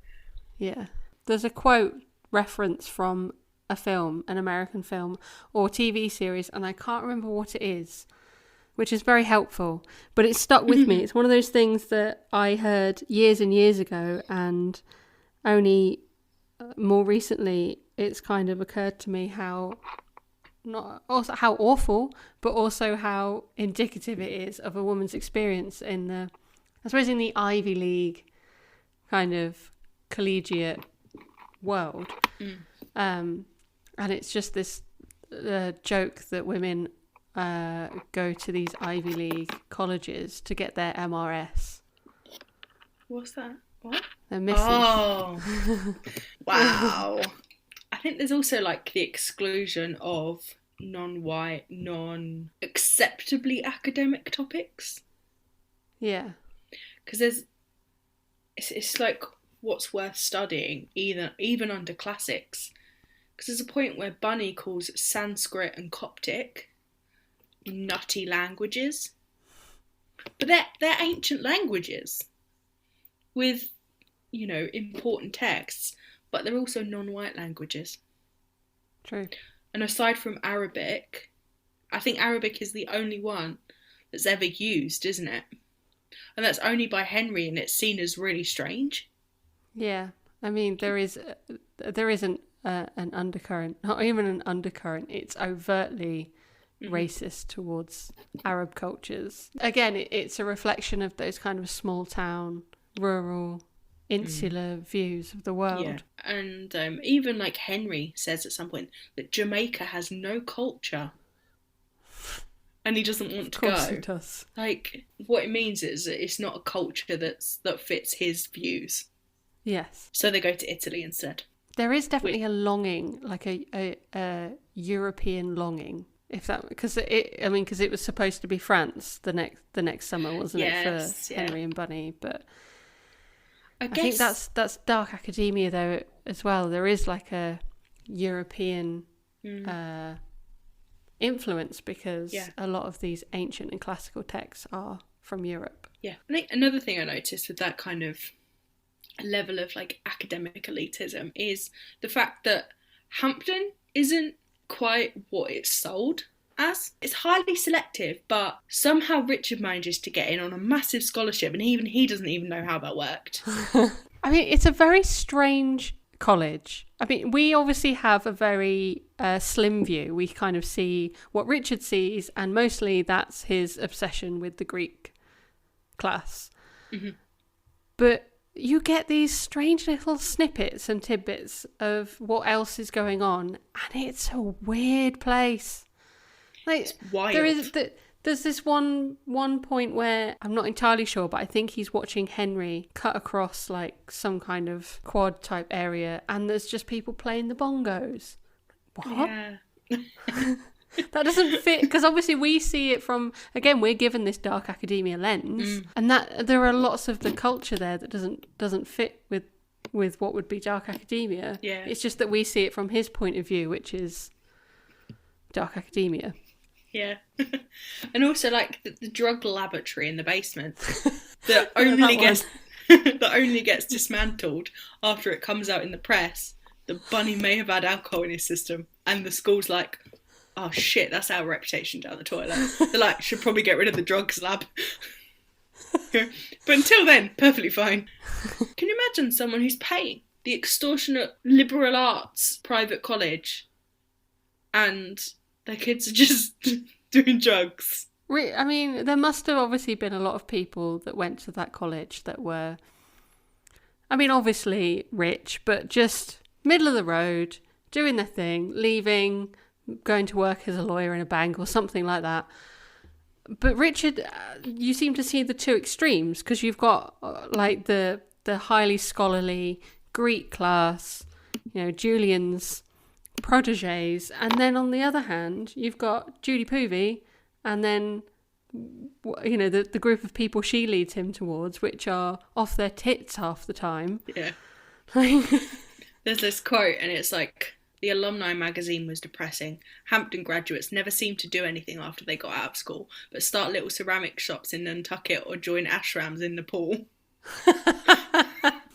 Yeah. There's a quote reference from a film, an American film or TV series, and I can't remember what it is, which is very helpful, but it stuck with me. It's one of those things that I heard years and years ago, and only more recently it's kind of occurred to me how awful, but also how indicative it is of a woman's experience in the Ivy League kind of collegiate world. And it's just this joke that women go to these Ivy League colleges to get their MRS. What's that? What? They're missing. Oh, wow. I think there's also like the exclusion of non-white, non-acceptably academic topics. Yeah. Because it's like what's worth studying, even under classics. Because there's a point where Bunny calls Sanskrit and Coptic nutty languages. But they're ancient languages with, important texts, but they're also non-white languages. True. And aside from Arabic, I think Arabic is the only one that's ever used, isn't it? And that's only by Henry, and it's seen as really strange. Yeah, I mean, there is an undercurrent, not even an undercurrent, it's overtly racist towards Arab cultures. Again, it's a reflection of those kind of small town, rural, insular views of the world. Yeah. And even like Henry says at some point that Jamaica has no culture. And he doesn't want to go. Of course it does. Like, what it means is that it's not a culture that fits his views. Yes. So they go to Italy instead. There is definitely a longing, like a European longing, because it was supposed to be France the next summer, wasn't it, for Henry and Bunny? But I think that's Dark Academia though as well. There is like a European influence because a lot of these ancient and classical texts are from Europe. Yeah. I think another thing I noticed with that kind of level of like academic elitism is the fact that Hampton isn't quite what it's sold as. It's highly selective, but somehow Richard manages to get in on a massive scholarship, and even he doesn't even know how that worked. I mean, it's a very strange college. I mean, we obviously have a very slim view. We kind of see what Richard sees, and mostly that's his obsession with the Greek class. Mm-hmm. But you get these strange little snippets and tidbits of what else is going on, and it's a weird place. Like, it's wild. There's this one point where I'm not entirely sure, but I think he's watching Henry cut across like some kind of quad type area, and there's just people playing the bongos. What? Yeah. That doesn't fit, because obviously we see it from, again, we're given this Dark Academia lens, and that there are lots of the culture there that doesn't fit with what would be Dark Academia. Yeah. It's just that we see it from his point of view, which is Dark Academia. Yeah. And also like the drug laboratory in the basement that only gets dismantled after it comes out in the press that Bunny may have had alcohol in his system, and the school's like, oh shit, that's our reputation down the toilet. They're like, should probably get rid of the drugs lab. But until then, perfectly fine. Can you imagine someone who's paying the extortionate liberal arts private college and their kids are just doing drugs? I mean, there must have obviously been a lot of people that went to that college that were, I mean, obviously rich, but just middle of the road, doing their thing, leaving, going to work as a lawyer in a bank or something like that. But Richard, you seem to see the two extremes, because you've got like the highly scholarly Greek class, Julian's proteges, and then on the other hand you've got Judy Poovey, and then the group of people she leads him towards, which are off their tits half the time. Yeah. There's this quote, and it's like, the alumni magazine was depressing. Hampton graduates never seemed to do anything after they got out of school, but start little ceramic shops in Nantucket or join ashrams in Nepal.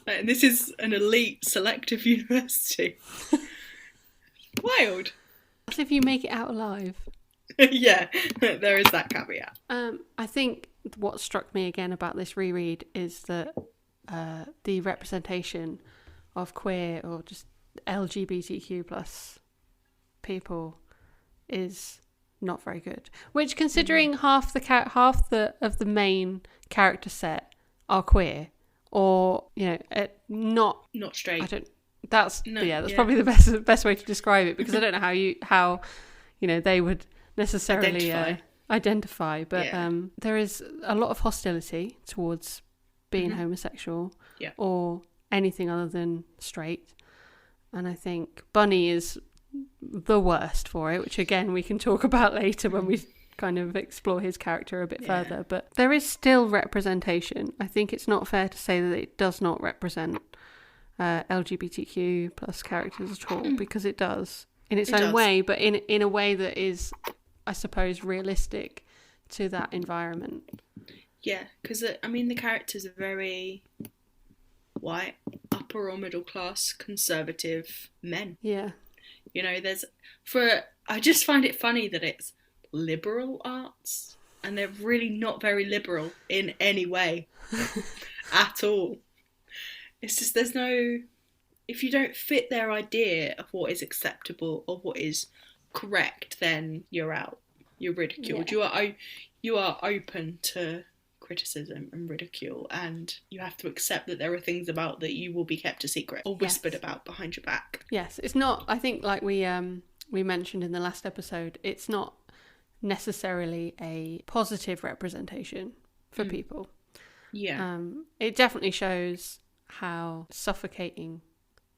And this is an elite selective university. Wild. As if you make it out alive. Yeah, there is that caveat. I think what struck me again about this reread is that the representation of queer or just LGBTQ plus people is not very good. Which, considering half of the main character set are queer, or not straight. That's probably the best way to describe it, because I don't know how they would necessarily identify, but there is a lot of hostility towards being homosexual or anything other than straight, and I think Bunny is the worst for it, which again we can talk about later when we kind of explore his character a bit further. But there is still representation. I think it's not fair to say that it does not represent LGBTQ plus characters at all, because it does in its It own does. way, but in a way that is, I suppose, realistic to that environment. Yeah, because I mean the characters are very white, upper or middle class, conservative men. Yeah. You know, I just find it funny that it's liberal arts, and they're really not very liberal in any way at all. It's just if you don't fit their idea of what is acceptable or what is correct, then you're out. You're ridiculed. Yeah. You are open to criticism and ridicule, and you have to accept that there are things about that you will be kept a secret or whispered about behind your back. Yes, it's not. I think, like we mentioned in the last episode, it's not necessarily a positive representation for people. Yeah. It definitely shows how suffocating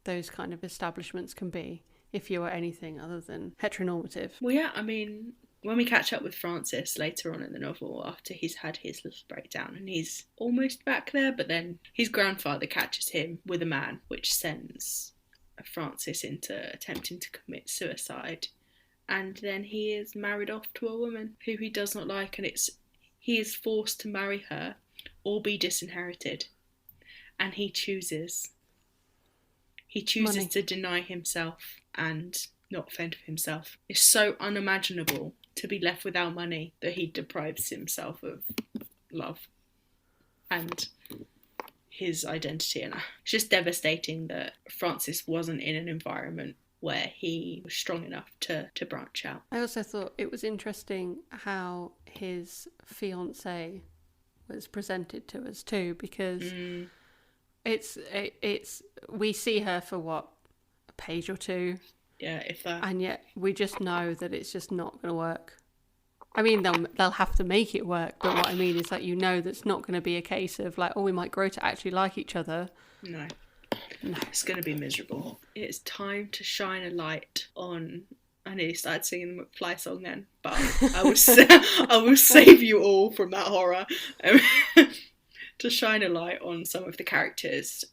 those kind of establishments can be if you are anything other than heteronormative. Well, yeah, I mean, when we catch up with Francis later on in the novel, after he's had his little breakdown and he's almost back there, but then his grandfather catches him with a man, which sends Francis into attempting to commit suicide. And then he is married off to a woman who he does not like, and he is forced to marry her or be disinherited. And he chooses Money. to deny himself and not fend for himself. It's so unimaginable to be left without money that he deprives himself of love and his identity. And it's just devastating that Francis wasn't in an environment where he was strong enough to branch out. I also thought it was interesting how his fiancée was presented to us too, because it's we see her for what, a page or two, yeah, if that, and yet we just know that it's just not going to work. I mean, they'll have to make it work, but what I mean is that you know that's not going to be a case of like, oh, we might grow to actually like each other. No, it's going to be miserable. It's time to shine a light on. I nearly started singing the McFly song then, but I will save you all from that horror. To shine a light on some of the characters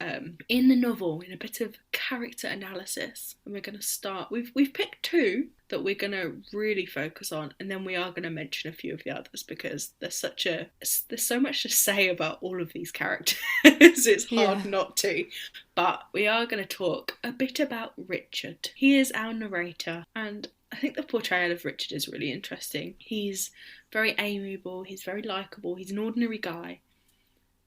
in the novel, in a bit of character analysis. And we're going to start. We've picked two that we're going to really focus on, and then we are going to mention a few of the others because there's so much to say about all of these characters. It's hard not to. But we are going to talk a bit about Richard. He is our narrator, and I think the portrayal of Richard is really interesting. He's very amiable, he's very likeable, he's an ordinary guy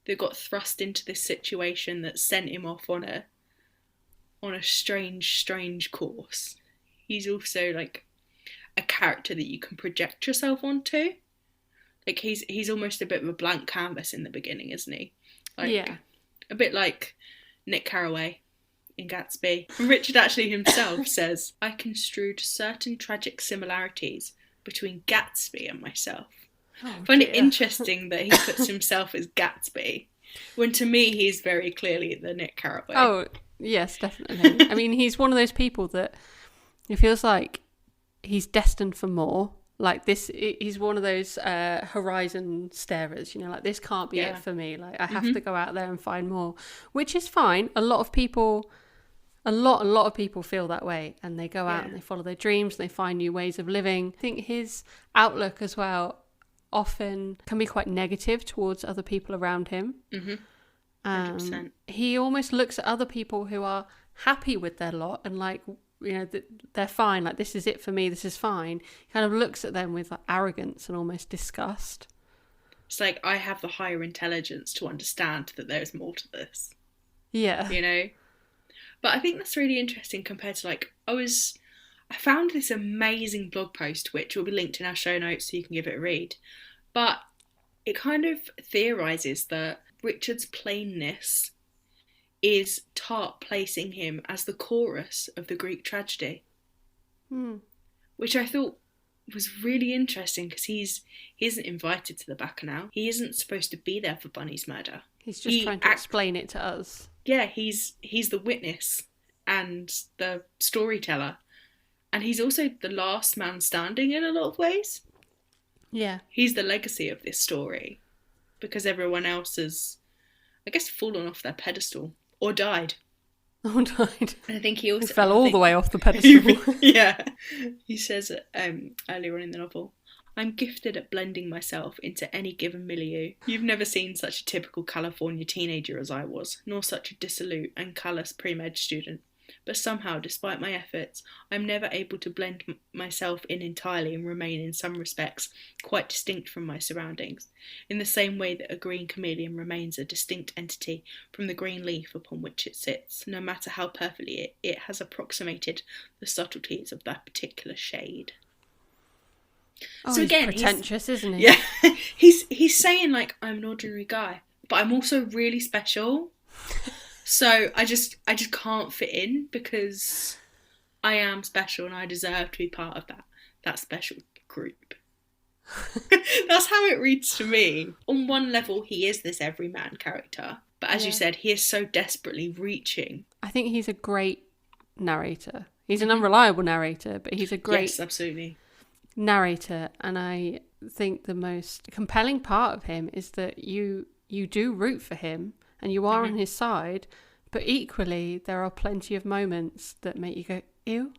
that got thrust into this situation that sent him off on a strange course. He's also like a character that you can project yourself onto. Like he's almost a bit of a blank canvas in the beginning, isn't he? Like, yeah. A bit like Nick Carraway in Gatsby. Richard actually himself says, I construed certain tragic similarities between Gatsby and myself. I find it interesting that he puts himself as Gatsby, when to me he's very clearly the Nick Carraway. Oh, yes, definitely. I mean, he's one of those people that it feels like he's destined for more. Like this, he's one of those horizon starers, you know, like this can't be it for me. Like I have to go out there and find more, which is fine. A lot of people feel that way, and they go out and they follow their dreams and they find new ways of living. I think his outlook as well often can be quite negative towards other people around him. 100%. He almost looks at other people who are happy with their lot and like, you know, they're fine, like this is it for me, this is fine. He kind of looks at them with like arrogance and almost disgust. It's like, I have the higher intelligence to understand that there's more to this. Yeah. You know? But I think that's really interesting compared to like, I found this amazing blog post, which will be linked in our show notes so you can give it a read. But it kind of theorises that Richard's plainness is Tartt placing him as the chorus of the Greek tragedy. Which I thought was really interesting because he isn't invited to the Bacchanal. He isn't supposed to be there for Bunny's murder. He's just trying to explain it to us. Yeah, he's the witness and the storyteller. And he's also the last man standing in a lot of ways. Yeah. He's the legacy of this story because everyone else has, I guess, fallen off their pedestal or died. Oh, died. And I think he He also fell all the way off the pedestal. yeah. He says earlier on in the novel, I'm gifted at blending myself into any given milieu. You've never seen such a typical California teenager as I was, nor such a dissolute and callous pre-med student. But somehow, despite my efforts, I'm never able to blend myself in entirely and remain, in some respects, quite distinct from my surroundings, in the same way that a green chameleon remains a distinct entity from the green leaf upon which it sits, no matter how perfectly it has approximated the subtleties of that particular shade. Oh, So again, he's pretentious, isn't he? Yeah, he's saying like, I'm an ordinary guy, but I'm also really special. So I just can't fit in because I am special and I deserve to be part of that special group. That's how it reads to me. On one level, he is this everyman character, but as you said, he is so desperately reaching. I think he's a great narrator. He's an unreliable narrator, but he's a great yes, absolutely narrator. And I think the most compelling part of him is that you do root for him and you are on his side, but equally there are plenty of moments that make you go, ew.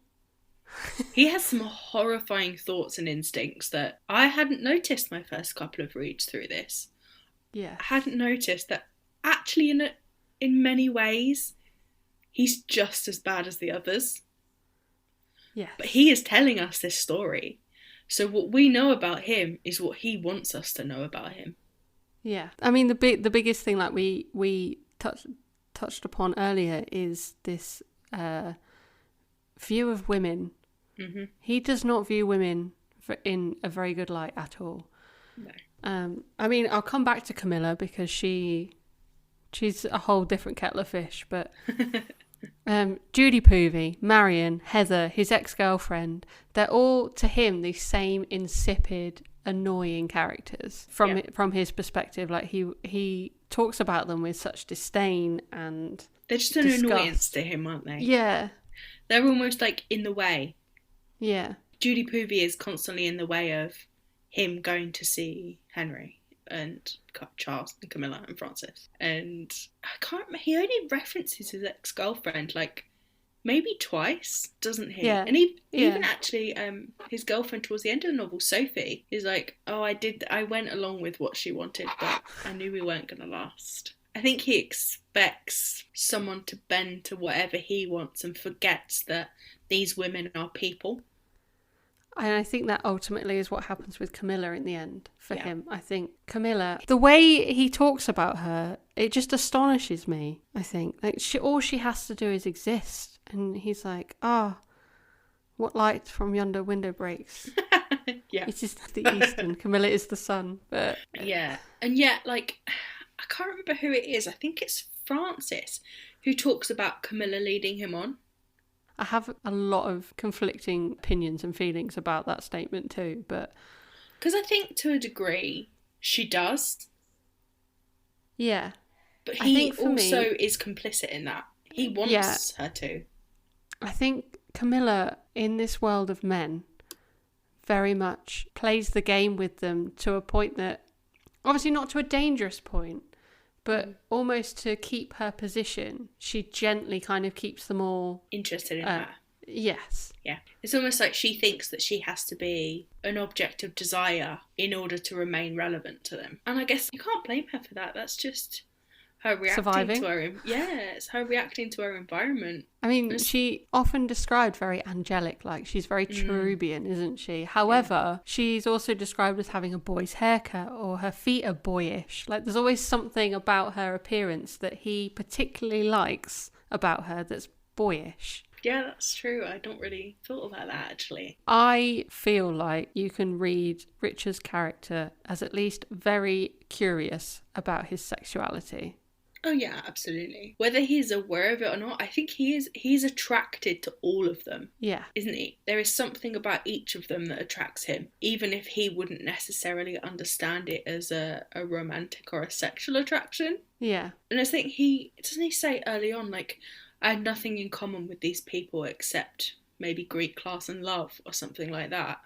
He has some horrifying thoughts and instincts that I hadn't noticed my first couple of reads through this. Yeah. I hadn't noticed that actually in many ways he's just as bad as the others. Yes. But he is telling us this story. So what we know about him is what he wants us to know about him. Yeah. I mean, the biggest thing like we touched upon earlier is this view of women. Mm-hmm. He does not view women in a very good light at all. No. I mean, I'll come back to Camilla because she's a whole different kettle of fish, but Judy Poovey, Marion, Heather, his ex-girlfriend, they're all to him the same insipid, annoying characters from his perspective. Like he talks about them with such disdain and they're just an annoyance to him, aren't they? Yeah. They're almost like in the way. Yeah. Judy Poovey is constantly in the way of him going to see Henry and Charles and Camilla and Francis. And I can't remember, he only references his ex-girlfriend like maybe twice, doesn't he? Yeah. And even actually his girlfriend towards the end of the novel, Sophie, is like, oh, I went along with what she wanted, but I knew we weren't going to last. I think he expects someone to bend to whatever he wants and forgets that these women are people. And I think that ultimately is what happens with Camilla in the end for him. I think Camilla, the way he talks about her, it just astonishes me, I think. Like all she has to do is exist. And he's like, what light from yonder window breaks? Yeah. It is the east and Camilla is the sun. But yeah. And yet, like, I can't remember who it is. I think it's Francis who talks about Camilla leading him on. I have a lot of conflicting opinions and feelings about that statement too, but... Because I think to a degree she does. Yeah. But he also is complicit in that. He wants her to. I think Camilla, in this world of men, very much plays the game with them to a point that... Obviously not to a dangerous point, but almost to keep her position, she gently kind of keeps them all... interested in her. Yes. Yeah. It's almost like she thinks that she has to be an object of desire in order to remain relevant to them. And I guess you can't blame her for that. That's just her reacting to her... it's her reacting to her environment. I mean, she often described very angelic, like she's very cherubian, isn't she? However, she's also described as having a boy's haircut or her feet are boyish. Like there's always something about her appearance that he particularly likes about her that's boyish. Yeah, that's true. I don't really thought about that, actually. I feel like you can read Richard's character as at least very curious about his sexuality. Oh yeah, absolutely. Whether he's aware of it or not, I think he's attracted to all of them. Yeah. Isn't he? There is something about each of them that attracts him, even if he wouldn't necessarily understand it as a romantic or a sexual attraction. Yeah. And I think doesn't he say early on, like, I had nothing in common with these people except maybe Greek class and love or something like that.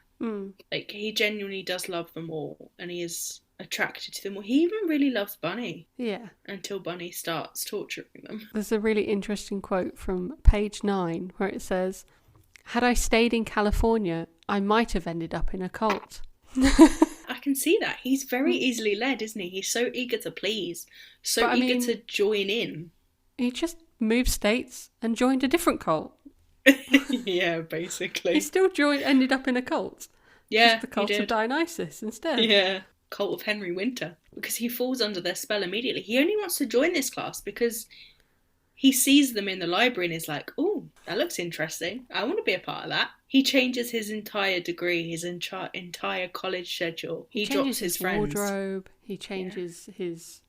Like, he genuinely does love them all, and he is attracted to them. Well, he even really loves Bunny. Yeah. Until Bunny starts torturing them. There's a really interesting quote from page 9 where it says, "Had I stayed in California, I might have ended up in a cult." I can see that. He's very easily led, isn't he? He's so eager to please, so eager to join in. He just moved states and joined a different cult. Yeah, basically. He still ended up in a cult. Yeah, just the cult of Dionysus instead. Yeah, cult of Henry Winter. Because he falls under their spell immediately. He only wants to join this class because he sees them in the library and is like, "Oh, that looks interesting. I want to be a part of that." He changes his entire degree, his entire college schedule. He drops his friends. Wardrobe. He changes his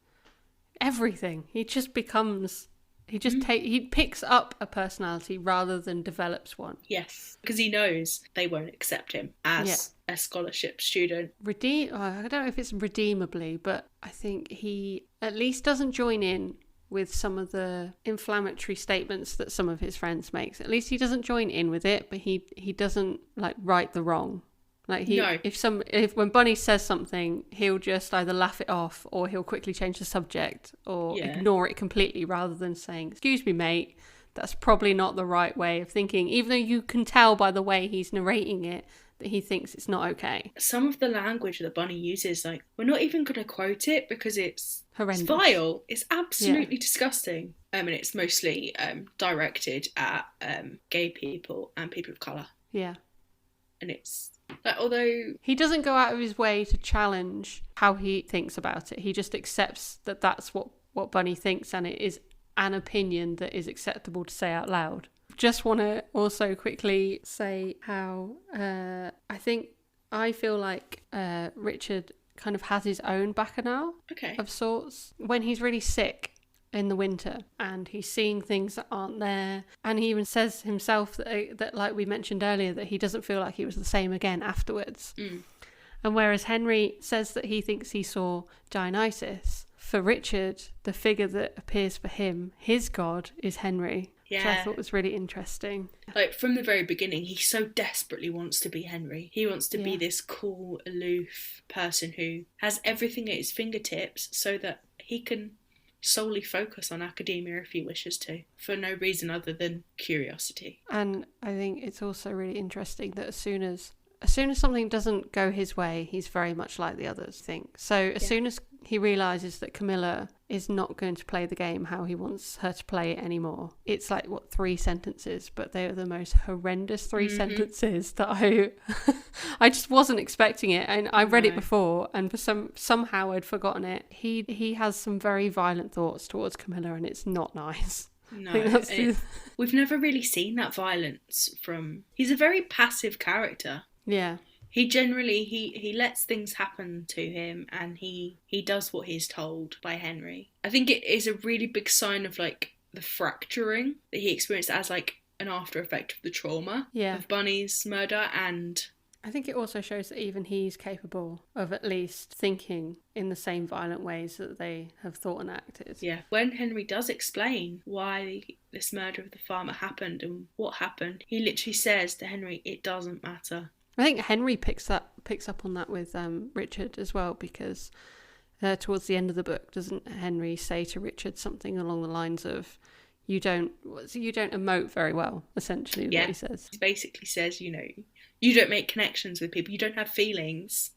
everything. He just becomes... he picks up a personality rather than develops one. Yes, because he knows they won't accept him as a scholarship student. I don't know if it's redeemably, but I think he at least doesn't join in with some of the inflammatory statements that some of his friends makes. At least he doesn't join in with it, but he doesn't like right the wrong. Like if when Bunny says something, he'll just either laugh it off or he'll quickly change the subject or ignore it completely rather than saying, "Excuse me, mate, that's probably not the right way of thinking," even though you can tell by the way he's narrating it that he thinks it's not okay. Some of the language that Bunny uses, like, we're not even going to quote it because it's horrendous. It's vile. It's absolutely disgusting. And it's mostly directed at gay people and people of colour. Yeah. And it's like, although he doesn't go out of his way to challenge how he thinks about it, he just accepts that that's what Bunny thinks, and it is an opinion that is acceptable to say out loud. Just want to also quickly say how I feel like Richard kind of has his own bacchanal of sorts. When he's really sick in the winter and he's seeing things that aren't there, and he even says himself that like we mentioned earlier, that he doesn't feel like he was the same again afterwards. And whereas Henry says that he thinks he saw Dionysus, for Richard, the figure that appears for him, his god, is Henry. Yeah. Which I thought was really interesting. Like, from the very beginning, he so desperately wants to be Henry. He wants to be this cool, aloof person who has everything at his fingertips so that he can solely focus on academia if he wishes to, for no reason other than curiosity. And I think it's also really interesting that as soon as something doesn't go his way, he's very much like the others think. So as soon as he realises that Camilla is not going to play the game how he wants her to play it anymore, it's like, 3 sentences, but they are the most horrendous 3 sentences that I just wasn't expecting it. And I read it before, and for somehow I'd forgotten it. He has some very violent thoughts towards Camilla, and it's not nice. No, we've never really seen that violence from... He's a very passive character. Yeah. He generally, he lets things happen to him, and he does what he's told by Henry. I think it is a really big sign of, like, the fracturing that he experienced as, like, an after effect of the trauma of Bunny's murder. And I think it also shows that even he's capable of at least thinking in the same violent ways that they have thought and acted. Yeah. When Henry does explain why this murder of the farmer happened and what happened, he literally says to Henry, "It doesn't matter." I think Henry picks up on that with Richard as well, because towards the end of the book, doesn't Henry say to Richard something along the lines of, you don't emote very well, essentially, is what he says. He basically says, you don't make connections with people, you don't have feelings.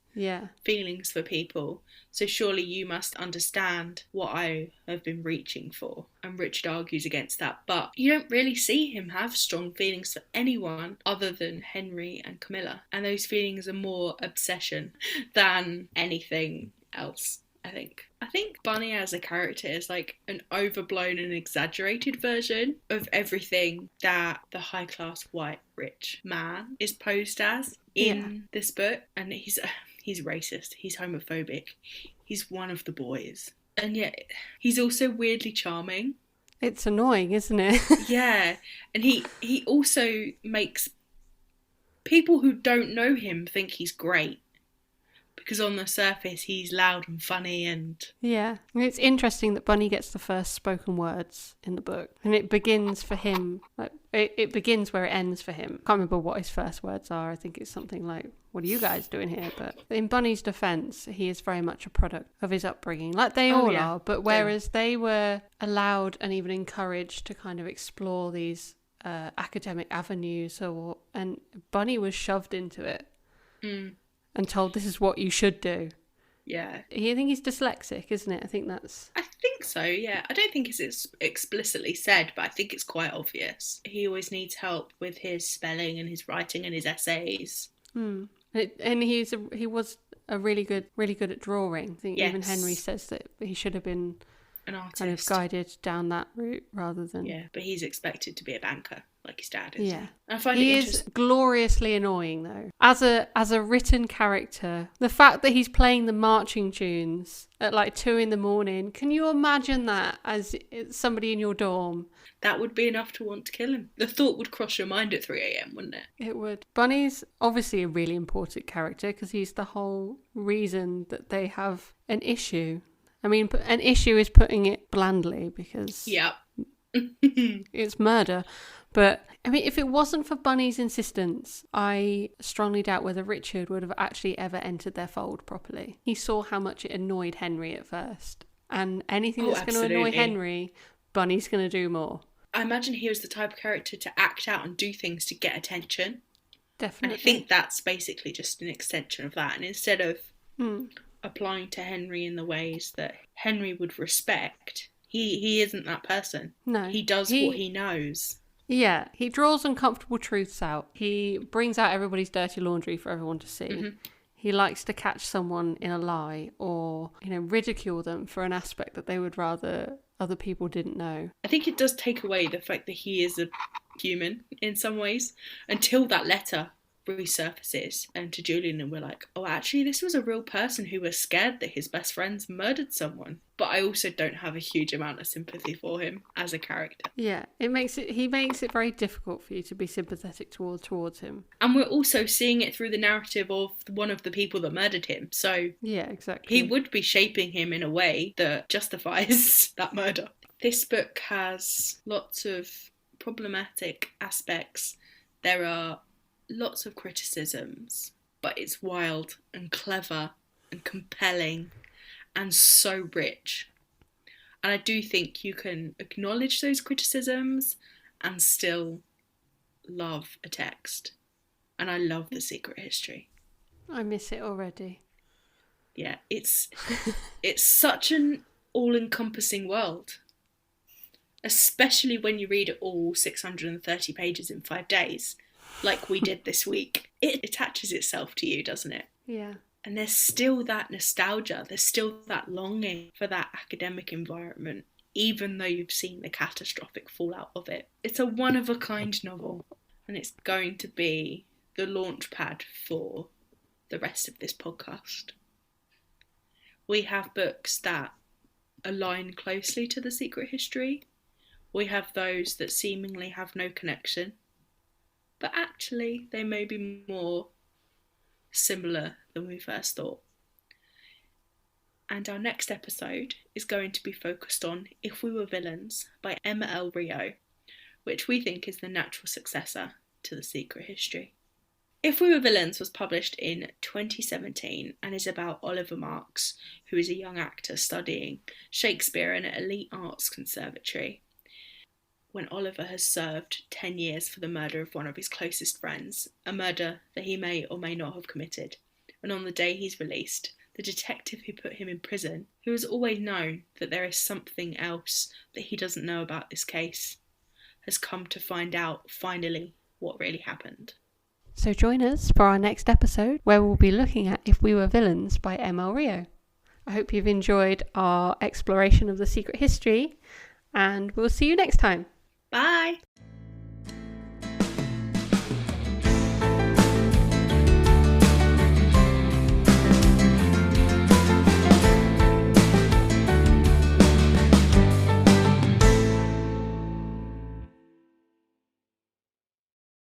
Feelings for people, so surely you must understand what I have been reaching for. And Richard argues against that, but you don't really see him have strong feelings for anyone other than Henry and Camilla, and those feelings are more obsession than anything else. I think Bunny as a character is like an overblown and exaggerated version of everything that the high class white rich man is posed as in this book. And he's racist, he's homophobic, he's one of the boys, and yet he's also weirdly charming. It's annoying, isn't it? Yeah, and he also makes people who don't know him think he's great, because on the surface he's loud and funny. And yeah, it's interesting that Bunny gets the first spoken words in the book, and it begins for him, like, it begins where it ends for him. Can't remember what his first words are. I think it's something like, "What are you guys doing here?" But in Bunny's defense, he is very much a product of his upbringing, like they all are. But whereas they were allowed and even encouraged to kind of explore these academic avenues, and Bunny was shoved into it and told, "This is what you should do." Yeah. I think he's dyslexic, isn't it? I think so, yeah. I don't think it's explicitly said, but I think it's quite obvious. He always needs help with his spelling and his writing and his essays. And he was really good at drawing. I think even Henry says that he should have been an artist, kind of guided down that route rather than... Yeah, but he's expected to be a banker, like his dad is. Yeah. I find he it is gloriously annoying, though. As a written character, the fact that he's playing the marching tunes at like 2 a.m, can you imagine that as somebody in your dorm? That would be enough to want to kill him. The thought would cross your mind at 3 a.m, wouldn't it? It would. Bunny's obviously a really important character because he's the whole reason that they have an issue. I mean, an issue is putting it blandly because it's murder. But, I mean, if it wasn't for Bunny's insistence, I strongly doubt whether Richard would have actually ever entered their fold properly. He saw how much it annoyed Henry at first. And anything that's going to annoy Henry, Bunny's going to do more. I imagine he was the type of character to act out and do things to get attention. Definitely. And I think that's basically just an extension of that. And instead of applying to Henry in the ways that Henry would respect, he isn't that person. No. He does what he knows. Yeah, he draws uncomfortable truths out. He brings out everybody's dirty laundry for everyone to see. Mm-hmm. He likes to catch someone in a lie or, ridicule them for an aspect that they would rather other people didn't know. I think it does take away the fact that he is a human in some ways until that letter resurfaces and to Julian and we're like, oh, actually this was a real person who was scared that his best friends murdered someone. But I also don't have a huge amount of sympathy for him as a character. Yeah, he makes it very difficult for you to be sympathetic towards him. And we're also seeing it through the narrative of one of the people that murdered him. So yeah, exactly. He would be shaping him in a way that justifies that murder. This book has lots of problematic aspects. There are lots of criticisms, but it's wild and clever and compelling and so rich. And I do think you can acknowledge those criticisms and still love a text. And I love The Secret History. I miss it already. Yeah, it's such an all-encompassing world. Especially when you read it all 630 pages in 5 days. Like we did this week. It attaches itself to you, doesn't it? Yeah. And there's still that nostalgia. There's still that longing for that academic environment, even though you've seen the catastrophic fallout of it. It's a one-of-a-kind novel, and it's going to be the launch pad for the rest of this podcast. We have books that align closely to The Secret History. We have those that seemingly have no connection. But actually, they may be more similar than we first thought. And our next episode is going to be focused on If We Were Villains by Emma L. Rio, which we think is the natural successor to The Secret History. If We Were Villains was published in 2017 and is about Oliver Marks, who is a young actor studying Shakespeare in an elite arts conservatory. When Oliver has served 10 years for the murder of one of his closest friends, a murder that he may or may not have committed. And on the day he's released, the detective who put him in prison, who has always known that there is something else that he doesn't know about this case, has come to find out, finally, what really happened. So join us for our next episode, where we'll be looking at If We Were Villains by M.L. Rio. I hope you've enjoyed our exploration of The Secret History, and we'll see you next time. Bye!